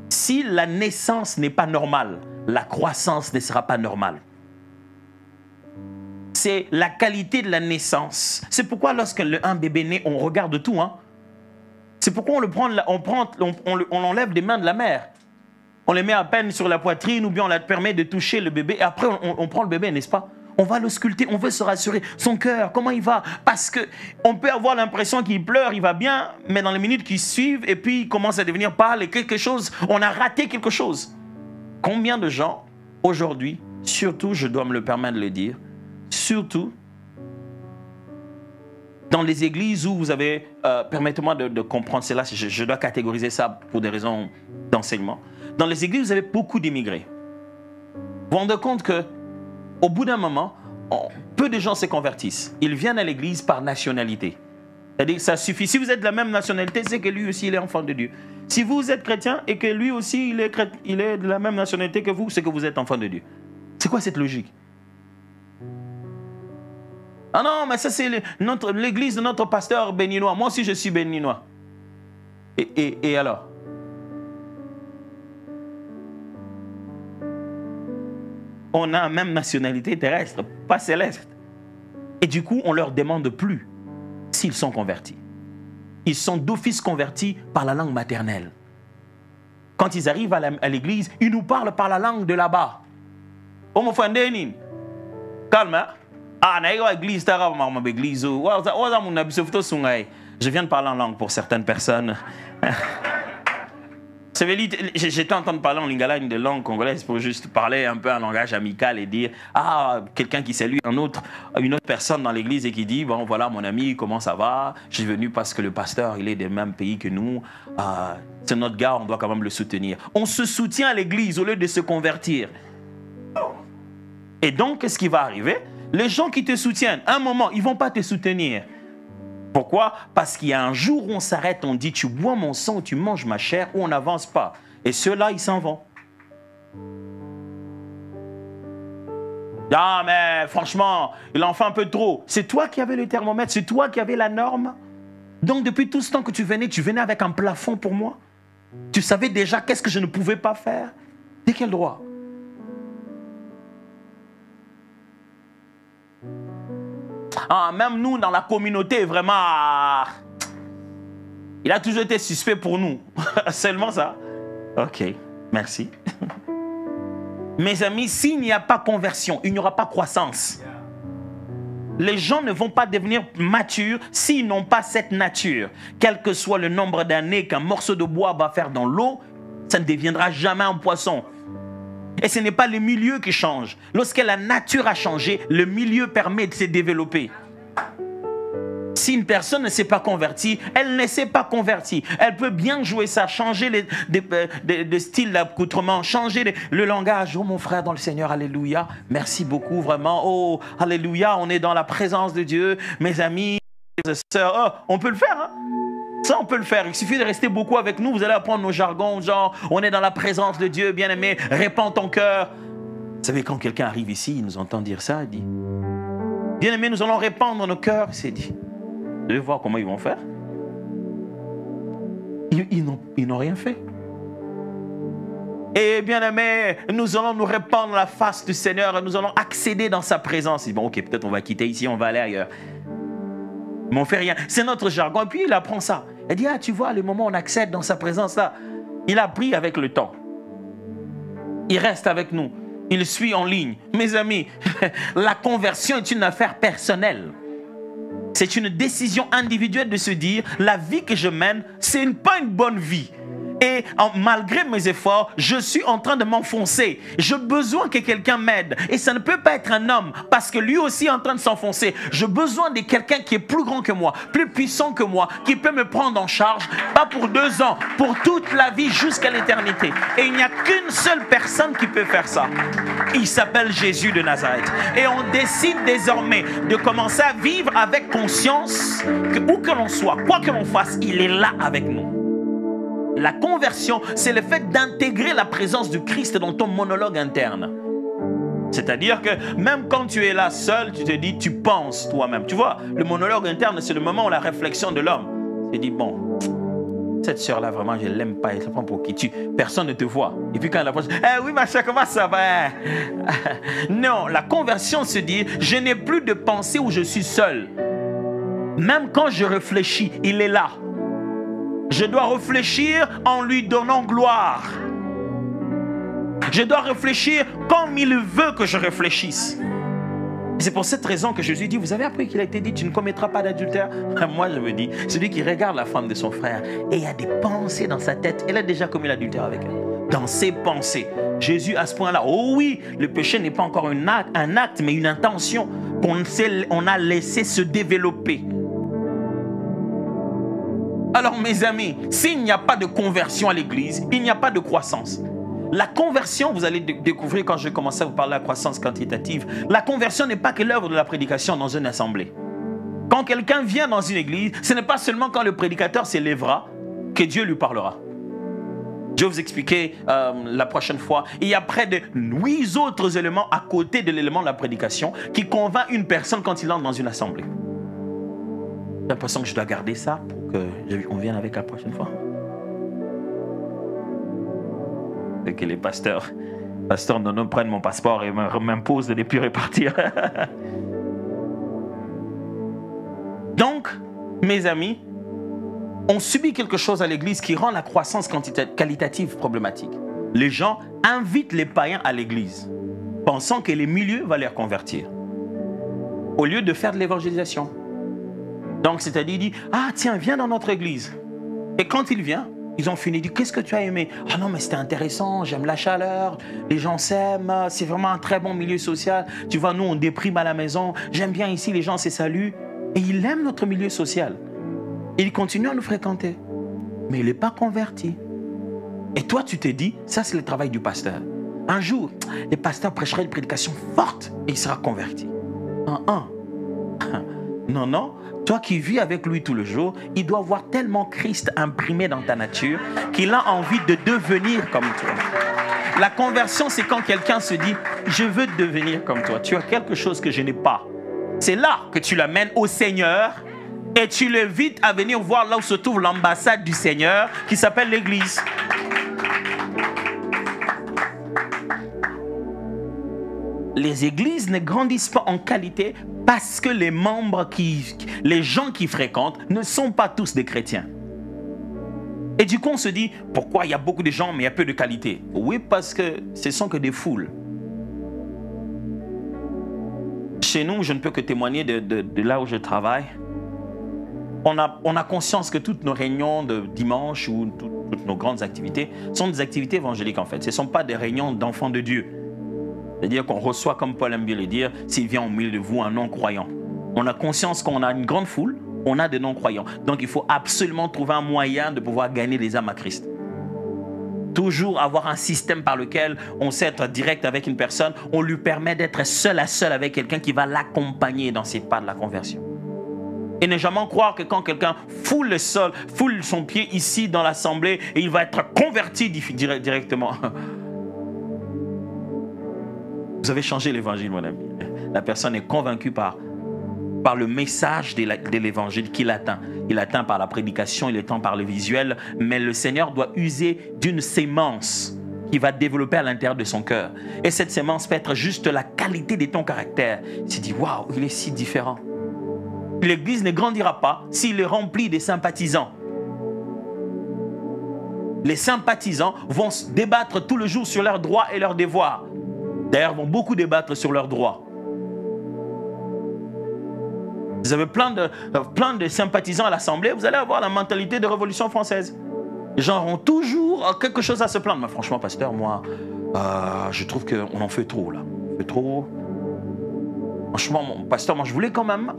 Si la naissance n'est pas normale, la croissance ne sera pas normale. C'est la qualité de la naissance. C'est pourquoi lorsque un bébé naît, on regarde tout. C'est pourquoi on l'enlève des mains de la mère. On les met à peine sur la poitrine ou bien on leur permet de toucher le bébé. Et après, on prend le bébé, n'est-ce pas? On va le sculpter, on veut se rassurer. Son cœur, comment il va? Parce qu'on peut avoir l'impression qu'il pleure, il va bien, mais dans les minutes qui suivent, et puis il commence à devenir pâle et quelque chose, on a raté quelque chose. Combien de gens, aujourd'hui, surtout, je dois me le permettre de le dire, surtout, dans les églises où vous avez, permettez-moi de comprendre cela, je dois catégoriser ça pour des raisons d'enseignement. Dans les églises, vous avez beaucoup d'immigrés. Vous vous rendez compte que au bout d'un moment, peu de gens se convertissent. Ils viennent à l'église par nationalité. C'est-à-dire que ça suffit. Si vous êtes de la même nationalité, c'est que lui aussi, il est enfant de Dieu. Si vous êtes chrétien et que lui aussi, il est de la même nationalité que vous, c'est que vous êtes enfant de Dieu. C'est quoi cette logique? Ah non, mais ça c'est l'église de notre pasteur béninois. Moi aussi, je suis béninois. Et alors? On a la même nationalité terrestre, pas céleste. Et du coup, on ne leur demande plus s'ils sont convertis. Ils sont d'office convertis par la langue maternelle. Quand ils arrivent à l'église, ils nous parlent par la langue de là-bas. Calme, hein? Je viens de parler en langue pour certaines personnes. J'étais en train de parler en lingala, une des langues congolaises, pour juste parler un peu un langage amical et dire, ah, quelqu'un qui salue une autre personne dans l'église et qui dit, bon voilà mon ami, comment ça va? Je suis venu parce que le pasteur, il est des mêmes pays que nous. C'est notre gars, on doit quand même le soutenir. On se soutient à l'église au lieu de se convertir. Et donc, qu'est-ce qui va arriver? Les gens qui te soutiennent, à un moment, ils ne vont pas te soutenir. Pourquoi? Parce qu'il y a un jour où on s'arrête, on dit tu bois mon sang ou tu manges ma chair, ou on n'avance pas. Et ceux-là, ils s'en vont. Ah mais franchement, il en fait un peu trop. C'est toi qui avais le thermomètre, c'est toi qui avais la norme. Donc depuis tout ce temps que tu venais avec un plafond pour moi. Tu savais déjà qu'est-ce que je ne pouvais pas faire. De quel droit? Même nous, dans la communauté, vraiment, il a toujours été suspect pour nous. Seulement ça. Ok, merci. Mes amis, s'il n'y a pas conversion, il n'y aura pas croissance. Les gens ne vont pas devenir matures s'ils n'ont pas cette nature. Quel que soit le nombre d'années qu'un morceau de bois va faire dans l'eau, ça ne deviendra jamais un poisson. Et ce n'est pas le milieu qui change. Lorsque la nature a changé, le milieu permet de se développer. Si une personne ne s'est pas convertie, elle ne s'est pas convertie. Elle peut bien jouer ça, changer de style d'accoutrement, changer le langage. Oh mon frère dans le Seigneur, alléluia. Merci beaucoup vraiment. Oh, alléluia, on est dans la présence de Dieu. Mes amis, mes sœurs, oh, on peut le faire, hein? Ça, on peut le faire. Il suffit de rester beaucoup avec nous. Vous allez apprendre nos jargons, genre, on est dans la présence de Dieu, bien-aimé, répands ton cœur. Vous savez, quand quelqu'un arrive ici, il nous entend dire ça, il dit, bien-aimé, nous allons répandre nos cœurs. C'est dit, vous allez voir comment ils vont faire. Ils n'ont rien fait. Et bien-aimé, nous allons nous répandre la face du Seigneur, nous allons accéder dans sa présence. Il dit, bon, ok, peut-être on va quitter ici, on va aller ailleurs. Mais on ne fait rien. C'est notre jargon. Et puis il apprend ça. Il dit, ah, tu vois, le moment où on accède dans sa présence là, il a pris avec le temps. Il reste avec nous. Il suit en ligne. Mes amis, la conversion est une affaire personnelle. C'est une décision individuelle de se dire, la vie que je mène, ce n'est pas une bonne vie. Et malgré mes efforts, je suis en train de m'enfoncer. J'ai besoin que quelqu'un m'aide. Et ça ne peut pas être un homme, parce que lui aussi est en train de s'enfoncer. J'ai besoin de quelqu'un qui est plus grand que moi, plus puissant que moi, qui peut me prendre en charge, pas pour 2 ans, pour toute la vie jusqu'à l'éternité. Et il n'y a qu'une seule personne qui peut faire ça. Il s'appelle Jésus de Nazareth. Et on décide désormais de commencer à vivre avec conscience que où que l'on soit, quoi que l'on fasse, il est là avec nous. La conversion, c'est le fait d'intégrer la présence du Christ dans ton monologue interne. C'est-à-dire que même quand tu es là seul, tu te dis, tu penses toi-même. Tu vois, le monologue interne, c'est le moment où la réflexion de l'homme. Tu te dis, bon, cette sœur-là, vraiment, je ne l'aime pas. Elle se prend pour qui personne ne te voit. Et puis quand elle approche, oui, ma chère, comment ça va? Non, la conversion se dit, je n'ai plus de pensée où je suis seul. Même quand je réfléchis, il est là. Je dois réfléchir en lui donnant gloire. Je dois réfléchir comme il veut que je réfléchisse. C'est pour cette raison que Jésus dit, vous avez appris qu'il a été dit, tu ne commettras pas d'adultère. Moi je me dis, celui qui regarde la femme de son frère et il y a des pensées dans sa tête, elle a déjà commis l'adultère avec elle. Dans ses pensées. Jésus à ce point-là, oh oui, le péché n'est pas encore un acte, mais une intention qu'on a laissé se développer. Alors mes amis, s'il n'y a pas de conversion à l'église, il n'y a pas de croissance. La conversion, vous allez découvrir quand je vais commencer à vous parler de la croissance quantitative, la conversion n'est pas que l'œuvre de la prédication dans une assemblée. Quand quelqu'un vient dans une église, ce n'est pas seulement quand le prédicateur s'élèvera que Dieu lui parlera. Je vais vous expliquer la prochaine fois. Il y a près de 8 autres éléments à côté de l'élément de la prédication qui convainc une personne quand il entre dans une assemblée. J'ai l'impression que je dois garder ça pour qu'on vienne avec la prochaine fois. Et que les pasteurs Nono prennent mon passeport et m'imposent de ne plus repartir. Donc, mes amis, on subit quelque chose à l'église qui rend la croissance qualitative problématique. Les gens invitent les païens à l'église, pensant que les milieux vont les convertir, au lieu de faire de l'évangélisation. Donc, c'est-à-dire, il dit, ah tiens, viens dans notre église. Et quand il vient, Ils ont fini, dit, qu'est-ce que tu as aimé? Ah non, mais c'était intéressant, j'aime la chaleur, les gens s'aiment, c'est vraiment un très bon milieu social. Tu vois, nous, on déprime à la maison, j'aime bien ici, les gens se saluent. Et il aime notre milieu social. Et il continue à nous fréquenter. Mais il n'est pas converti. Et toi, tu te dis, ça, c'est le travail du pasteur. Un jour, le pasteur prêchera une prédication forte et il sera converti. Non, non. Toi qui vis avec lui tout le jour, il doit voir tellement Christ imprimé dans ta nature qu'il a envie de devenir comme toi. La conversion, c'est quand quelqu'un se dit, je veux devenir comme toi. Tu as quelque chose que je n'ai pas. C'est là que tu l'amènes au Seigneur et tu l'invites à venir voir là où se trouve l'ambassade du Seigneur qui s'appelle l'Église. Les églises ne grandissent pas en qualité parce que les membres, les gens qui fréquentent ne sont pas tous des chrétiens. Et du coup, on se dit, pourquoi il y a beaucoup de gens mais il y a peu de qualité? Oui, parce que ce sont que des foules. Chez nous, je ne peux que témoigner de là où je travaille. On a conscience que toutes nos réunions de dimanche ou toutes nos grandes activités sont des activités évangéliques en fait. Ce ne sont pas des réunions d'enfants de Dieu. C'est-à-dire qu'on reçoit, comme Paul aime bien le dire, s'il vient au milieu de vous un non-croyant. On a conscience qu'on a une grande foule, on a des non-croyants. Donc il faut absolument trouver un moyen de pouvoir gagner des âmes à Christ. Toujours avoir un système par lequel on sait être direct avec une personne, on lui permet d'être seul à seul avec quelqu'un qui va l'accompagner dans ses pas de la conversion. Et ne jamais croire que quand quelqu'un foule le sol, foule son pied ici dans l'assemblée et il va être converti directement. Vous avez changé l'évangile, mon ami. La personne est convaincue par le message de l'évangile qu'il atteint. Il atteint par la prédication, il atteint par le visuel, mais le Seigneur doit user d'une sémence qui va développer à l'intérieur de son cœur. Et cette sémence peut être juste la qualité de ton caractère. Il se dit, waouh, il est si différent. L'Église ne grandira pas s'il est rempli de sympathisants. Les sympathisants vont se débattre tout le jour sur leurs droits et leurs devoirs. D'ailleurs, vont beaucoup débattre sur leurs droits. Vous avez plein de sympathisants à l'Assemblée, vous allez avoir la mentalité de Révolution française. Les gens auront toujours quelque chose à se plaindre. Mais franchement, pasteur, moi, je trouve qu'on en fait trop, là. On fait trop. Franchement, pasteur, moi, je voulais quand même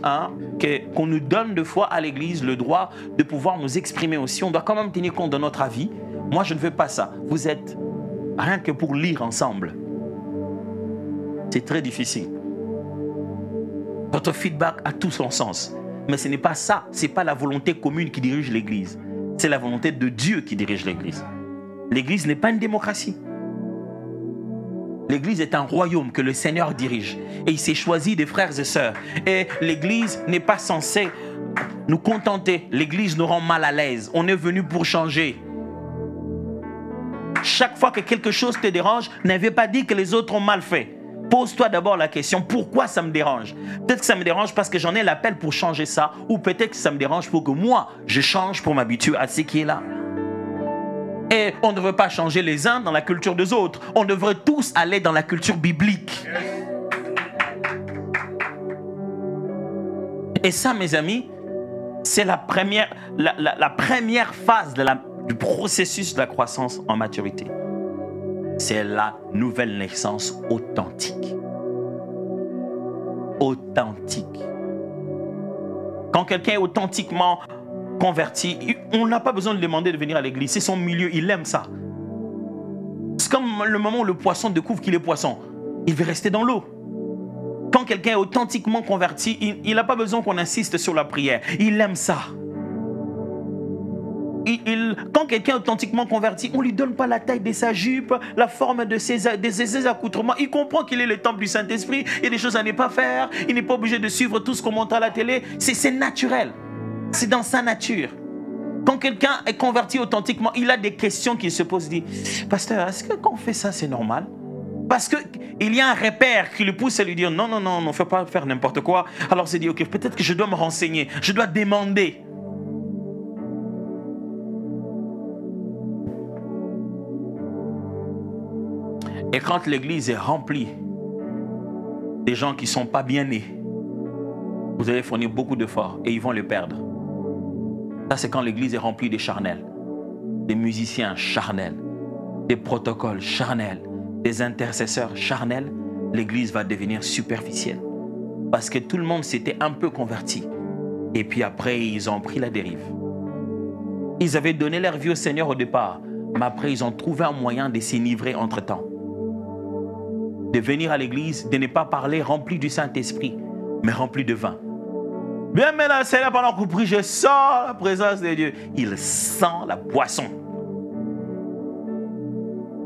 qu'on nous donne de fois à l'Église le droit de pouvoir nous exprimer aussi. On doit quand même tenir compte de notre avis. Moi, je ne veux pas ça. Vous êtes rien que pour lire ensemble. C'est très difficile. Votre feedback a tout son sens. Mais ce n'est pas ça. Ce n'est pas la volonté commune qui dirige l'Église. C'est la volonté de Dieu qui dirige l'Église. L'Église n'est pas une démocratie. L'Église est un royaume que le Seigneur dirige. Et il s'est choisi des frères et sœurs. Et l'Église n'est pas censée nous contenter. L'Église nous rend mal à l'aise. On est venu pour changer. Chaque fois que quelque chose te dérange, n'avez pas dit que les autres ont mal fait. Pose-toi d'abord la question, pourquoi ça me dérange? Peut-être que ça me dérange parce que j'en ai l'appel pour changer ça, ou peut-être que ça me dérange pour que moi, je change pour m'habituer à ce qui est là. Et on ne devrait pas changer les uns dans la culture des autres. On devrait tous aller dans la culture biblique. Et ça, mes amis, c'est la première phase du processus de la croissance en maturité. C'est la nouvelle naissance authentique. Authentique. Quand quelqu'un est authentiquement converti, on n'a pas besoin de lui demander de venir à l'église. C'est son milieu, il aime ça. C'est comme le moment où le poisson découvre qu'il est poisson. Il veut rester dans l'eau. Quand quelqu'un est authentiquement converti, il n'a pas besoin qu'on insiste sur la prière. Il aime ça. Quand quelqu'un est authentiquement converti, on ne lui donne pas la taille de sa jupe, la forme de ses accoutrements. Il comprend qu'il est le temple du Saint-Esprit. Il y a des choses à ne pas faire. Il n'est pas obligé de suivre tout ce qu'on montre à la télé. C'est naturel. C'est dans sa nature. Quand quelqu'un est converti authentiquement, il a des questions qu'il se pose. Il dit, pasteur, est-ce que quand on fait ça, c'est normal? Parce qu'il y a un repère qui le pousse à lui dire, non, non, non, on ne fait pas faire n'importe quoi. Alors il se dit, ok, peut-être que je dois me renseigner. Je dois demander. Et quand l'église est remplie des gens qui ne sont pas bien nés, vous allez fournir beaucoup d'efforts et ils vont le perdre. Ça, c'est quand l'église est remplie des charnels. des musiciens charnels, des protocoles charnels, des intercesseurs charnels, l'église va devenir superficielle. Parce que tout le monde s'était un peu converti. Et puis après, ils ont pris la dérive. Ils avaient donné leur vie au Seigneur au départ, mais après, ils ont trouvé un moyen de s'enivrer entre-temps. De venir à l'église, de ne pas parler rempli du Saint-Esprit, mais rempli de vin. Bien, mais là, c'est là pendant qu'on prie, je sens la présence de Dieu. Il sent la boisson.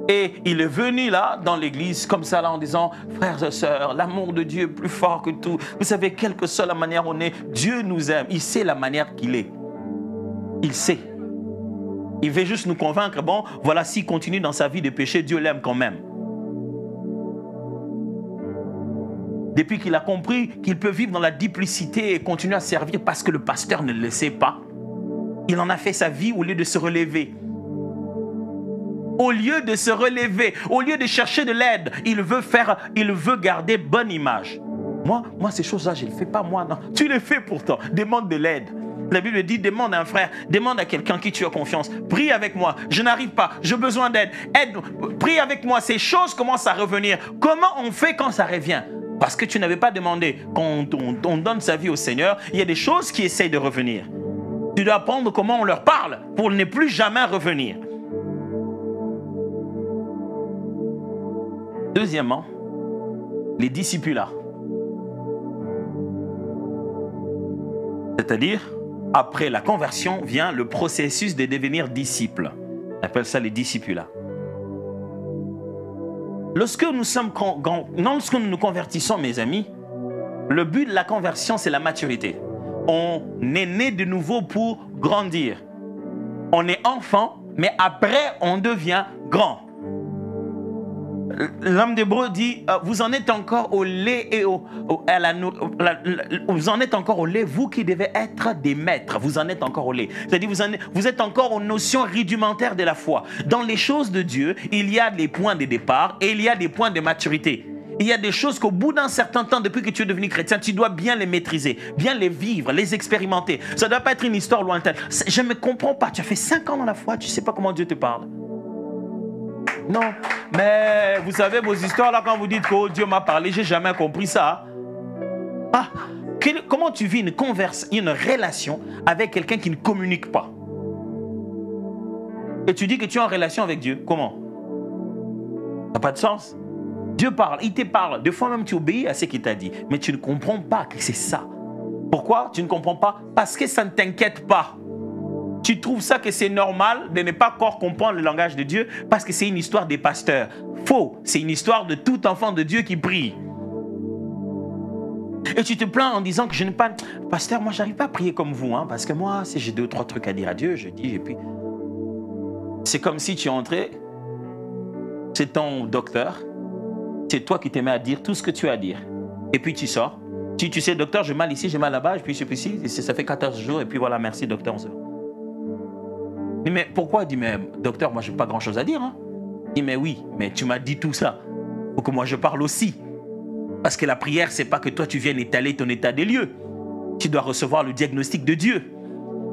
Et il est venu là, dans l'église, comme ça, là, en disant, frères et sœurs, l'amour de Dieu est plus fort que tout. Vous savez, quelle que soit la manière où on est, Dieu nous aime. Il sait la manière qu'il est. Il sait. Il veut juste nous convaincre, bon, voilà, s'il continue dans sa vie de péché, Dieu l'aime quand même. Depuis qu'il a compris qu'il peut vivre dans la duplicité et continuer à servir parce que le pasteur ne le sait pas, il en a fait sa vie au lieu de se relever. Au lieu de se relever, au lieu de chercher de l'aide, il veut garder bonne image. Moi, ces choses-là, je ne les fais pas moi, non. Tu les fais pourtant. Demande de l'aide. La Bible dit, demande à un frère, demande à quelqu'un qui tu as confiance. Prie avec moi, je n'arrive pas, j'ai besoin d'aide. Prie avec moi, ces choses commencent à revenir. Comment on fait quand ça revient? Parce que tu n'avais pas demandé. Quand on donne sa vie au Seigneur, il y a des choses qui essayent de revenir. Tu dois apprendre comment on leur parle pour ne plus jamais revenir. Deuxièmement, les discipulats. C'est-à-dire, après la conversion vient le processus de devenir disciple. On appelle ça les discipulats. Lorsque nous nous convertissons, mes amis, le but de la conversion, c'est la maturité. On est né de nouveau pour grandir. On est enfant, mais après, on devient grand. L'homme d'Hébreu dit, vous en êtes encore au lait et vous en êtes encore au lait, vous qui devez être des maîtres, vous en êtes encore au lait. C'est-à-dire, vous êtes encore aux notions rudimentaires de la foi. Dans les choses de Dieu, il y a des points de départ et il y a des points de maturité. Il y a des choses qu'au bout d'un certain temps, depuis que tu es devenu chrétien, tu dois bien les maîtriser, bien les vivre, les expérimenter. Ça ne doit pas être une histoire lointaine. Je ne me comprends pas, tu as fait 5 ans dans la foi, tu ne sais pas comment Dieu te parle. Non, mais vous savez vos histoires là quand vous dites que oh, Dieu m'a parlé, j'ai jamais compris ça. Ah, comment tu vis une relation avec quelqu'un qui ne communique pas? Et tu dis que tu es en relation avec Dieu, comment? Ça n'a pas de sens. Dieu parle, il te parle. Des fois même tu obéis à ce qu'il t'a dit, mais tu ne comprends pas que c'est ça. Pourquoi tu ne comprends pas? Parce que ça ne t'inquiète pas. Tu trouves ça que c'est normal de ne pas encore comprendre le langage de Dieu parce que c'est une histoire des pasteurs. Faux, c'est une histoire de tout enfant de Dieu qui prie. Et tu te plains en disant que je n'ai pas... Pasteur, moi, je n'arrive pas à prier comme vous, hein, parce que moi, si j'ai 2 ou 3 trucs à dire à Dieu, je dis, et puis... C'est comme si tu entrais, c'est ton docteur, c'est toi qui te mets à dire tout ce que tu as à dire. Et puis tu sors. Tu sais, docteur, j'ai mal ici, j'ai mal là-bas, et puis ici, ça fait 14 jours, et puis voilà, merci, docteur, on se voit. Mais pourquoi? Il dit, mais docteur, moi, je n'ai pas grand-chose à dire. Hein. Il dit, mais oui, mais tu m'as dit tout ça. Faut que moi, je parle aussi. Parce que la prière, ce n'est pas que toi, tu viennes étaler ton état des lieux. Tu dois recevoir le diagnostic de Dieu.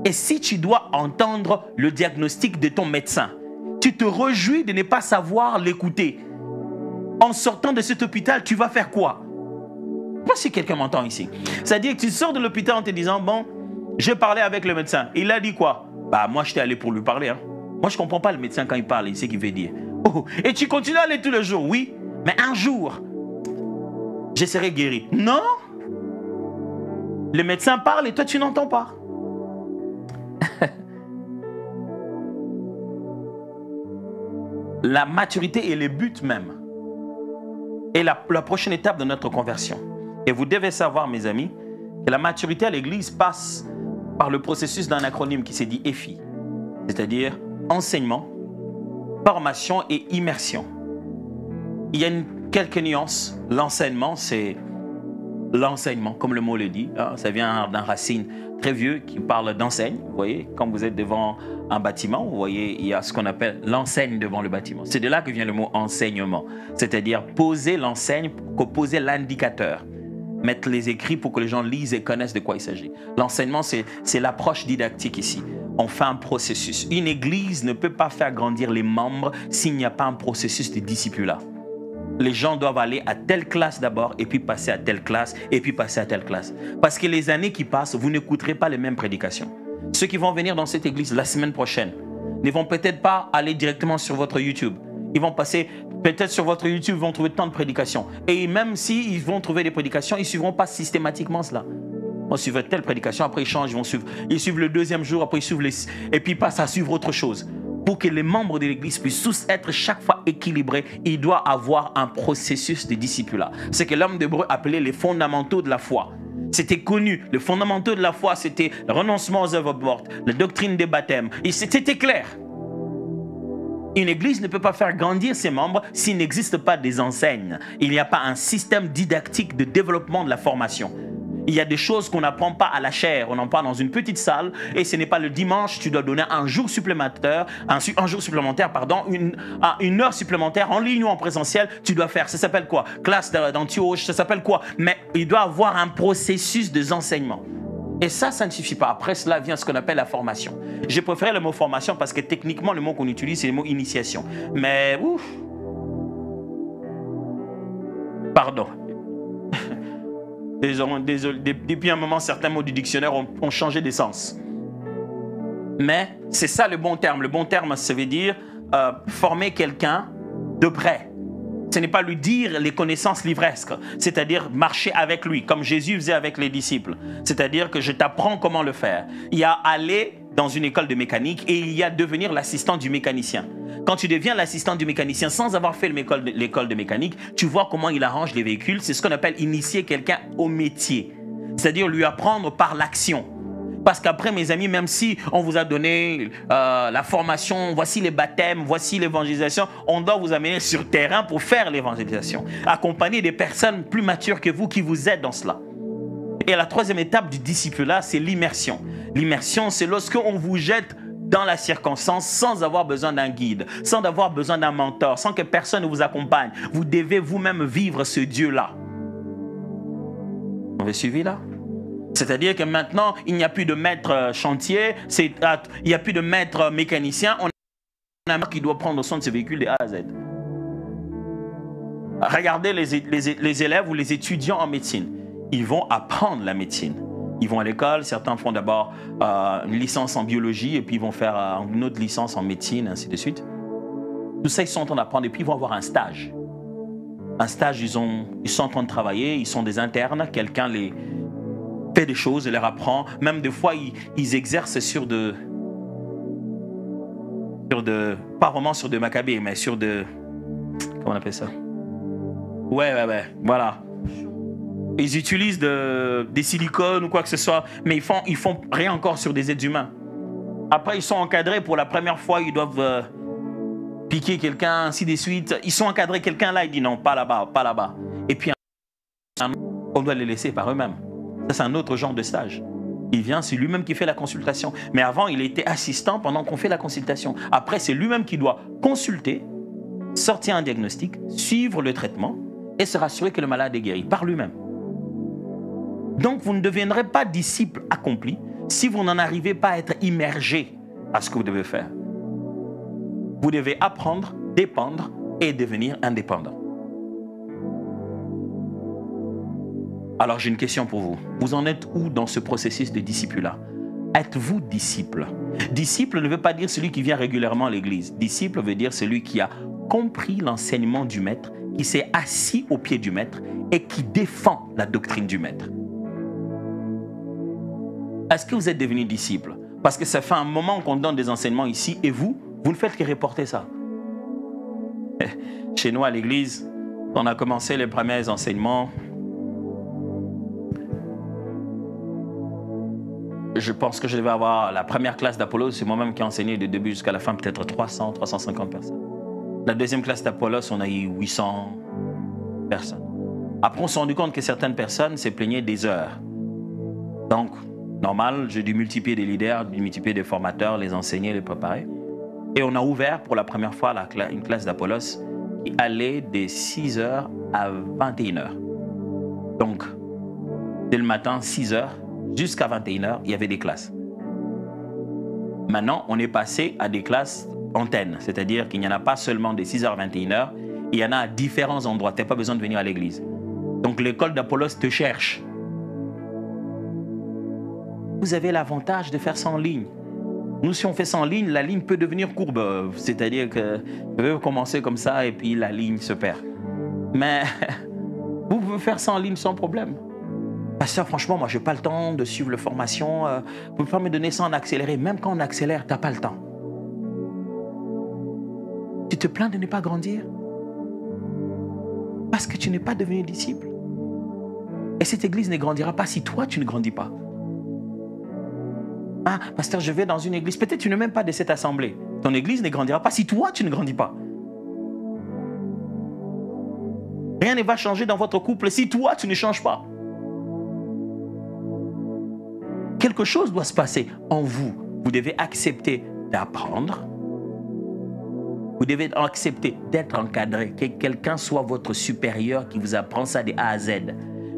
Et si tu dois entendre le diagnostic de ton médecin, tu te réjouis de ne pas savoir l'écouter. En sortant de cet hôpital, tu vas faire quoi? Je ne sais pas si quelqu'un m'entend ici. C'est-à-dire que tu sors de l'hôpital en te disant, bon, j'ai parlé avec le médecin. Il a dit quoi? Bah, moi, j'étais allé pour lui parler. Hein. Moi, je ne comprends pas le médecin quand il parle, il sait ce qu'il veut dire. Oh, et tu continues à aller tous les jours, oui, mais un jour, je serai guéri. Non! Le médecin parle et toi, tu n'entends pas. La maturité est le but même. Et la prochaine étape de notre conversion. Et vous devez savoir, mes amis, que la maturité à l'église passe par le processus d'un acronyme qui s'est dit EFI, c'est-à-dire enseignement, formation et immersion. Il y a quelques nuances. L'enseignement, c'est l'enseignement, comme le mot le dit. Hein, ça vient d'un racine très vieux qui parle d'enseigne. Vous voyez, quand vous êtes devant un bâtiment, vous voyez, il y a ce qu'on appelle l'enseigne devant le bâtiment. C'est de là que vient le mot enseignement, c'est-à-dire poser l'enseigne, poser l'indicateur. Mettre les écrits pour que les gens lisent et connaissent de quoi il s'agit. L'enseignement, c'est l'approche didactique ici. on fait un processus. Une église ne peut pas faire grandir les membres s'il n'y a pas un processus de discipulat. Les gens doivent aller à telle classe d'abord, et puis passer à telle classe, et puis passer à telle classe. Parce que les années qui passent, vous n'écouterez pas les mêmes prédications. Ceux qui vont venir dans cette église la semaine prochaine ne vont peut-être pas aller directement sur votre YouTube. Ils vont passer peut-être sur votre YouTube, ils vont trouver tant de prédications. Et même s'ils vont trouver des prédications, ils ne suivront pas systématiquement cela. On suivre telle prédication, après ils changent, ils suivent le deuxième jour, après ils suivent et puis ils passent à suivre autre chose. Pour que les membres de l'église puissent tous être chaque fois équilibrés, il doit avoir un processus de discipulat. C'est que l'homme d'Hébreu appelait les fondamentaux de la foi. C'était connu. Les fondamentaux de la foi, c'était le renoncement aux œuvres mortes, la doctrine des baptêmes. Et c'était clair. Une église ne peut pas faire grandir ses membres s'il n'existe pas des enseignes. Il n'y a pas un système didactique de développement de la formation. Il y a des choses qu'on n'apprend pas à la chair. On en parle dans une petite salle et ce n'est pas le dimanche. Tu dois donner un jour supplémentaire, une heure supplémentaire en ligne ou en présentiel. Tu dois faire. Ça s'appelle quoi? Classe d'Antioche, ça s'appelle quoi? Mais il doit avoir un processus d'enseignement. Et ça ne suffit pas. Après cela vient ce qu'on appelle la formation. J'ai préféré le mot formation parce que techniquement, le mot qu'on utilise, c'est le mot initiation. Mais, ouf. Pardon. Désolé, depuis un moment, certains mots du dictionnaire ont changé de sens. Mais c'est ça le bon terme. Le bon terme, ça veut dire former quelqu'un de près. Ce n'est pas lui dire les connaissances livresques, c'est-à-dire marcher avec lui, comme Jésus faisait avec les disciples. C'est-à-dire que je t'apprends comment le faire. Il y a aller dans une école de mécanique et il y a devenir l'assistant du mécanicien. Quand tu deviens l'assistant du mécanicien sans avoir fait l'école de mécanique, tu vois comment il arrange les véhicules. C'est ce qu'on appelle initier quelqu'un au métier. C'est-à-dire lui apprendre par l'action. Parce qu'après, mes amis, même si on vous a donné la formation, voici les baptêmes, voici l'évangélisation, on doit vous amener sur le terrain pour faire l'évangélisation. Accompagner des personnes plus matures que vous qui vous aident dans cela. Et la troisième étape du discipulat, c'est l'immersion. L'immersion, c'est lorsqu'on vous jette dans la circonstance sans avoir besoin d'un guide, sans avoir besoin d'un mentor, sans que personne ne vous accompagne. Vous devez vous-même vivre ce Dieu-là. Vous avez suivi là? C'est-à-dire que maintenant, il n'y a plus de maître chantier, il n'y a plus de maître mécanicien. On a un maître qui doit prendre soin de ce véhicule de A à Z. Regardez les élèves ou les étudiants en médecine. Ils vont apprendre la médecine. Ils vont à l'école, certains font d'abord une licence en biologie et puis ils vont faire une autre licence en médecine, ainsi de suite. Tout ça, ils sont en train d'apprendre et puis ils vont avoir un stage. Un stage, ils sont en train de travailler, ils sont des internes, quelqu'un les fait des choses, leur apprend. Même des fois, ils exercent sur pas vraiment sur de Maccabée, mais sur de, comment on appelle ça? Ouais, voilà. Ils utilisent des silicones ou quoi que ce soit, mais ils font rien encore sur des êtres humains. Après, ils sont encadrés pour la première fois, ils doivent piquer quelqu'un, ainsi de suite. Ils sont encadrés, quelqu'un là, il dit non, pas là-bas, pas là-bas. Et puis, on doit les laisser par eux-mêmes. Ça, c'est un autre genre de stage. Il vient, c'est lui-même qui fait la consultation. Mais avant, il était assistant pendant qu'on fait la consultation. Après, c'est lui-même qui doit consulter, sortir un diagnostic, suivre le traitement et se rassurer que le malade est guéri par lui-même. Donc, vous ne deviendrez pas disciple accompli si vous n'en arrivez pas à être immergé à ce que vous devez faire. Vous devez apprendre, dépendre et devenir indépendant. Alors, j'ai une question pour vous. Vous en êtes où dans ce processus de discipulat? Êtes-vous disciple? Disciple ne veut pas dire celui qui vient régulièrement à l'église. Disciple veut dire celui qui a compris l'enseignement du maître, qui s'est assis au pied du maître et qui défend la doctrine du maître. Est-ce que vous êtes devenu disciple? Parce que ça fait un moment qu'on donne des enseignements ici et vous ne faites que reporter ça. Chez nous à l'église, on a commencé les premiers enseignements. Je pense que je devais avoir la première classe d'Apollos, c'est moi-même qui ai enseigné du début jusqu'à la fin, peut-être 300, 350 personnes. La deuxième classe d'Apollos, on a eu 800 personnes. Après, on s'est rendu compte que certaines personnes se plaignaient des heures. Donc, normal, j'ai dû multiplier des leaders, dû multiplier des formateurs, les enseigner, les préparer. Et on a ouvert pour la première fois une classe d'Apollos qui allait de 6h à 21h. Donc, dès le matin, 6h, jusqu'à 21h, il y avait des classes. Maintenant, on est passé à des classes antennes, c'est-à-dire qu'il n'y en a pas seulement des 6h, 21h, il y en a à différents endroits. Tu n'as pas besoin de venir à l'église. Donc l'école d'Apollos te cherche. Vous avez l'avantage de faire ça en ligne. Nous, si on fait ça en ligne, la ligne peut devenir courbe. C'est-à-dire que je vais commencer comme ça et puis la ligne se perd. Mais vous pouvez faire ça en ligne sans problème. Pasteur, franchement, moi, je n'ai pas le temps de suivre la formation. Vous ne pouvez pas me donner ça en accéléré. Même quand on accélère, tu n'as pas le temps. Tu te plains de ne pas grandir parce que tu n'es pas devenu disciple. Et cette église ne grandira pas si toi, tu ne grandis pas. Ah, pasteur, je vais dans une église. Peut-être tu n'es même pas de cette assemblée. Ton église ne grandira pas si toi, tu ne grandis pas. Rien ne va changer dans votre couple si toi, tu ne changes pas. Quelque chose doit se passer en vous. Vous devez accepter d'apprendre. Vous devez accepter d'être encadré. Que quelqu'un soit votre supérieur qui vous apprend ça de A à Z.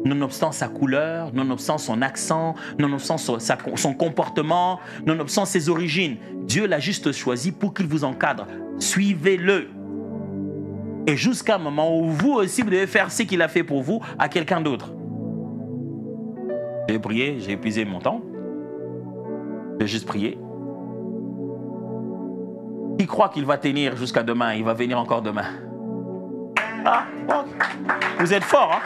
Nonobstant sa couleur, nonobstant son accent, nonobstant son comportement, nonobstant ses origines. Dieu l'a juste choisi pour qu'il vous encadre. Suivez-le. Et jusqu'à un moment où vous aussi, vous devez faire ce qu'il a fait pour vous à quelqu'un d'autre. J'ai prié, j'ai épuisé mon temps. J'ai juste prié. Qui croit qu'il va tenir jusqu'à demain, il va venir encore demain. Ah, bon. Vous êtes fort, hein?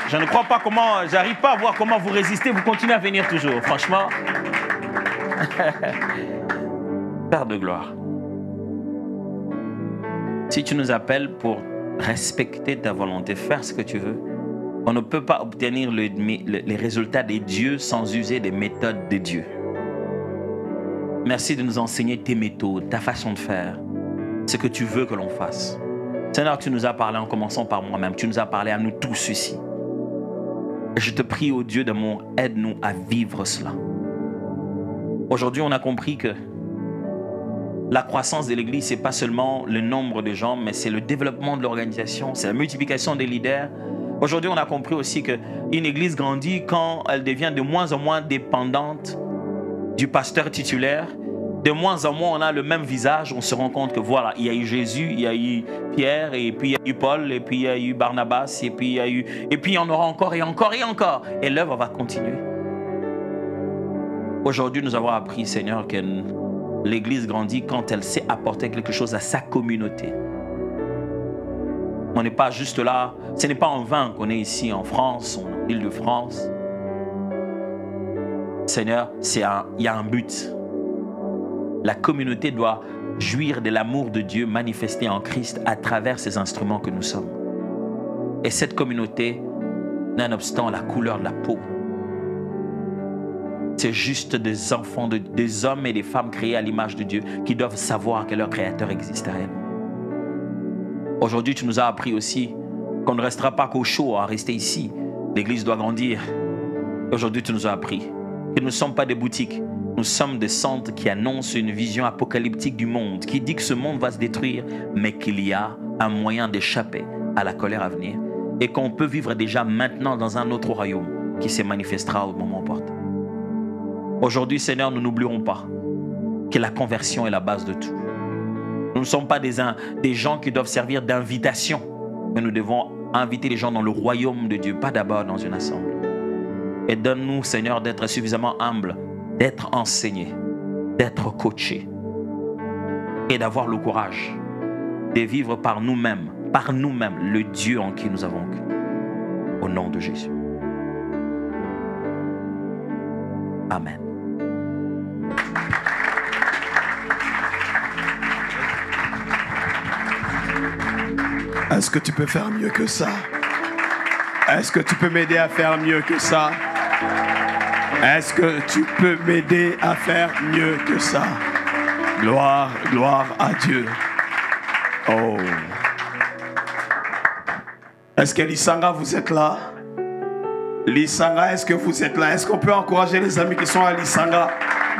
Je ne crois pas comment, j'arrive pas à voir comment vous résistez, vous continuez à venir toujours, franchement. Père de gloire. Si tu nous appelles pour respecter ta volonté, faire ce que tu veux, on ne peut pas obtenir les résultats des dieux sans user des méthodes de Dieu. Merci de nous enseigner tes méthodes, ta façon de faire, ce que tu veux que l'on fasse. Seigneur, tu nous as parlé en commençant par moi-même, tu nous as parlé à nous tous ici. Je te prie, ô Dieu d'amour, aide-nous à vivre cela. Aujourd'hui, on a compris que la croissance de l'Église, ce n'est pas seulement le nombre de gens, mais c'est le développement de l'organisation, c'est la multiplication des leaders. Aujourd'hui, on a compris aussi qu'une Église grandit quand elle devient de moins en moins dépendante du pasteur titulaire. De moins en moins, on a le même visage. On se rend compte que voilà, il y a eu Jésus, il y a eu Pierre, et puis il y a eu Paul, et puis il y a eu Barnabas, et puis il y en aura encore et encore et encore. Et l'œuvre va continuer. Aujourd'hui, nous avons appris, Seigneur, que l'Église grandit quand elle sait apporter quelque chose à sa communauté. On n'est pas juste là. Ce n'est pas en vain qu'on est ici en France, en Île-de-France. Seigneur, il y a un but. La communauté doit jouir de l'amour de Dieu manifesté en Christ à travers ces instruments que nous sommes. Et cette communauté, nonobstant la couleur de la peau, c'est juste des enfants, des hommes et des femmes créés à l'image de Dieu qui doivent savoir que leur Créateur existe réellement. Aujourd'hui, tu nous as appris aussi qu'on ne restera pas qu'au chaud à rester ici. L'Église doit grandir. Aujourd'hui, tu nous as appris que nous ne sommes pas des boutiques. Nous sommes des centres qui annoncent une vision apocalyptique du monde, qui dit que ce monde va se détruire, mais qu'il y a un moyen d'échapper à la colère à venir et qu'on peut vivre déjà maintenant dans un autre royaume qui se manifestera au moment opportun. Aujourd'hui, Seigneur, nous n'oublierons pas que la conversion est la base de tout. Nous ne sommes pas des gens qui doivent servir d'invitation, mais nous devons inviter les gens dans le royaume de Dieu, pas d'abord dans une assemblée. Et donne-nous, Seigneur, d'être suffisamment humbles, d'être enseignés, d'être coachés et d'avoir le courage de vivre par nous-mêmes, le Dieu en qui nous avons cru. Au nom de Jésus. Amen.
Est-ce que tu peux faire mieux que ça? Est-ce que tu peux m'aider à faire mieux que ça? Est-ce que tu peux m'aider à faire mieux que ça? Gloire, gloire à Dieu. Oh. Est-ce que Lisanga, vous êtes là? Lisanga, est-ce que vous êtes là? Est-ce qu'on peut encourager les amis qui sont à Lisanga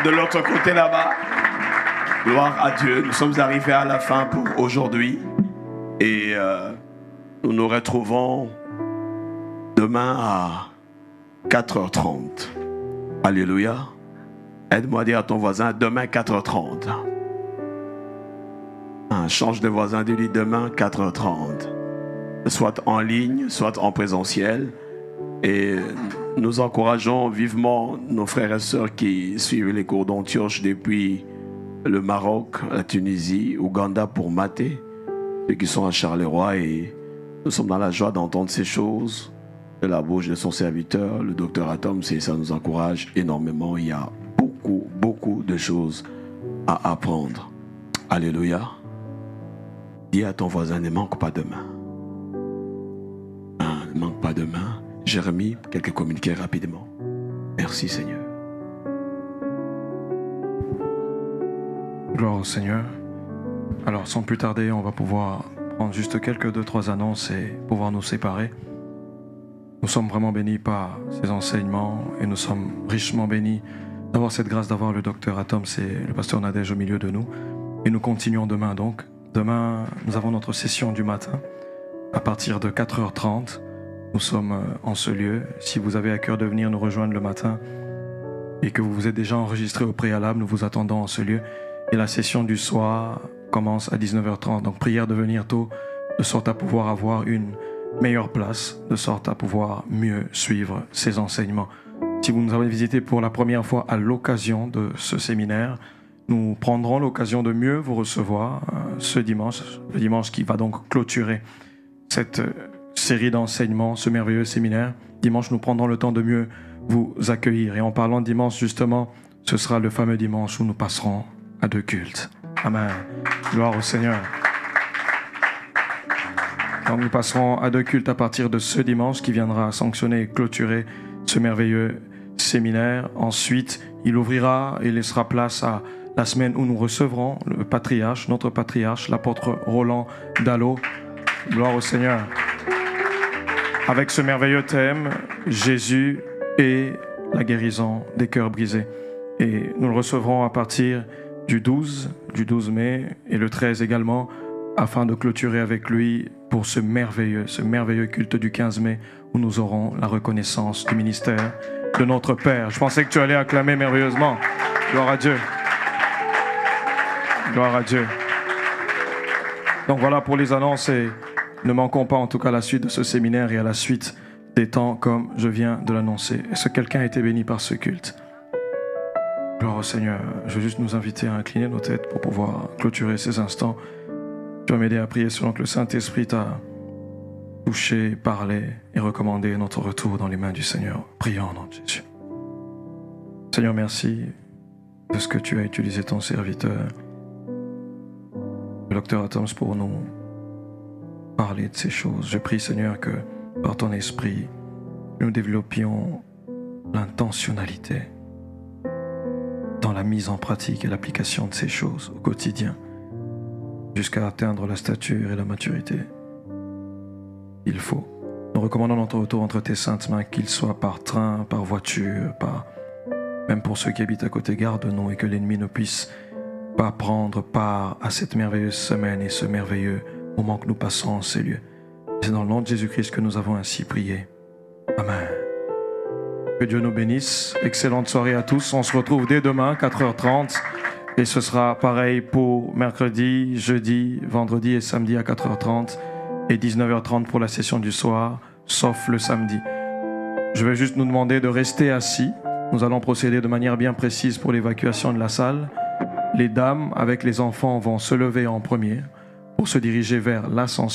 de l'autre côté là-bas? Gloire à Dieu. Nous sommes arrivés à la fin pour aujourd'hui. Et nous nous retrouvons demain à 4h30. Alléluia. Aide-moi à dire à ton voisin, demain 4h30. Change de voisin, dis-lui demain 4h30. Soit en ligne, soit en présentiel. Et nous encourageons vivement nos frères et sœurs qui suivent les cours d'Antioche depuis le Maroc, la Tunisie, Ouganda pour Maté, ceux qui sont à Charleroi. Et nous sommes dans la joie d'entendre ces choses de la bouche de son serviteur, le docteur Atom. Et ça nous encourage énormément. Il y a beaucoup de choses à apprendre. Alléluia. Dis à ton voisin, ne manque pas de main. Ne manque pas de main. Jérémie, quelques communiqués rapidement. Merci Seigneur.
Gloire au Seigneur. Alors sans plus tarder, on va pouvoir prendre juste quelques 2-3 annonces et pouvoir nous séparer. Nous sommes vraiment bénis par ces enseignements et nous sommes richement bénis d'avoir cette grâce d'avoir le docteur Atom, c'est le pasteur Nadège au milieu de nous. Et nous continuons demain donc. Demain, nous avons notre session du matin à partir de 4h30. Nous sommes en ce lieu. Si vous avez à cœur de venir nous rejoindre le matin et que vous vous êtes déjà enregistré au préalable, nous vous attendons en ce lieu. Et la session du soir commence à 19h30. Donc prière de venir tôt, de sorte à pouvoir avoir une meilleure place, de sorte à pouvoir mieux suivre ces enseignements. Si vous nous avez visité pour la première fois à l'occasion de ce séminaire, nous prendrons l'occasion de mieux vous recevoir ce dimanche, le dimanche qui va donc clôturer cette série d'enseignements, ce merveilleux séminaire. Dimanche, nous prendrons le temps de mieux vous accueillir. Et en parlant de dimanche, justement, ce sera le fameux dimanche où nous passerons à 2 cultes. Amen. Gloire au Seigneur. Donc nous passerons à 2 cultes à partir de ce dimanche qui viendra sanctionner et clôturer ce merveilleux séminaire. Ensuite, il ouvrira et laissera place à la semaine où nous recevrons le patriarche, notre patriarche, l'apôtre Roland Dallot. Gloire au Seigneur. Avec ce merveilleux thème, Jésus et la guérison des cœurs brisés. Et nous le recevrons à partir du 12 mai et le 13 également, afin de clôturer avec lui pour ce merveilleux culte du 15 mai où nous aurons la reconnaissance du ministère de notre Père. Je pensais que tu allais acclamer merveilleusement. Gloire à Dieu. Gloire à Dieu. Donc voilà pour les annonces et ne manquons pas en tout cas à la suite de ce séminaire et à la suite des temps comme je viens de l'annoncer. Est-ce que quelqu'un a été béni par ce culte? Gloire au Seigneur. Je veux juste nous inviter à incliner nos têtes pour pouvoir clôturer ces instants. Tu vas m'aider à prier selon que le Saint-Esprit t'a touché, parlé et recommandé notre retour dans les mains du Seigneur. Prions au nom de Jésus. Seigneur, merci de ce que tu as utilisé ton serviteur, le docteur Atoms, pour nous parler de ces choses. Je prie, Seigneur, que par ton esprit, nous développions l'intentionnalité dans la mise en pratique et l'application de ces choses au quotidien, jusqu'à atteindre la stature et la maturité. Il faut. Nous recommandons notre retour entre tes saintes mains, qu'il soit par train, par voiture, même pour ceux qui habitent à côté, garde-nous et que l'ennemi ne puisse pas prendre part à cette merveilleuse semaine et ce merveilleux moment que nous passons en ces lieux. C'est dans le nom de Jésus-Christ que nous avons ainsi prié. Amen. Que Dieu nous bénisse. Excellente soirée à tous. On se retrouve dès demain, 4h30. Et ce sera pareil pour mercredi, jeudi, vendredi et samedi à 4h30. Et 19h30 pour la session du soir, sauf le samedi. Je vais juste nous demander de rester assis. Nous allons procéder de manière bien précise pour l'évacuation de la salle. Les dames avec les enfants vont se lever en premier pour se diriger vers l'ascenseur.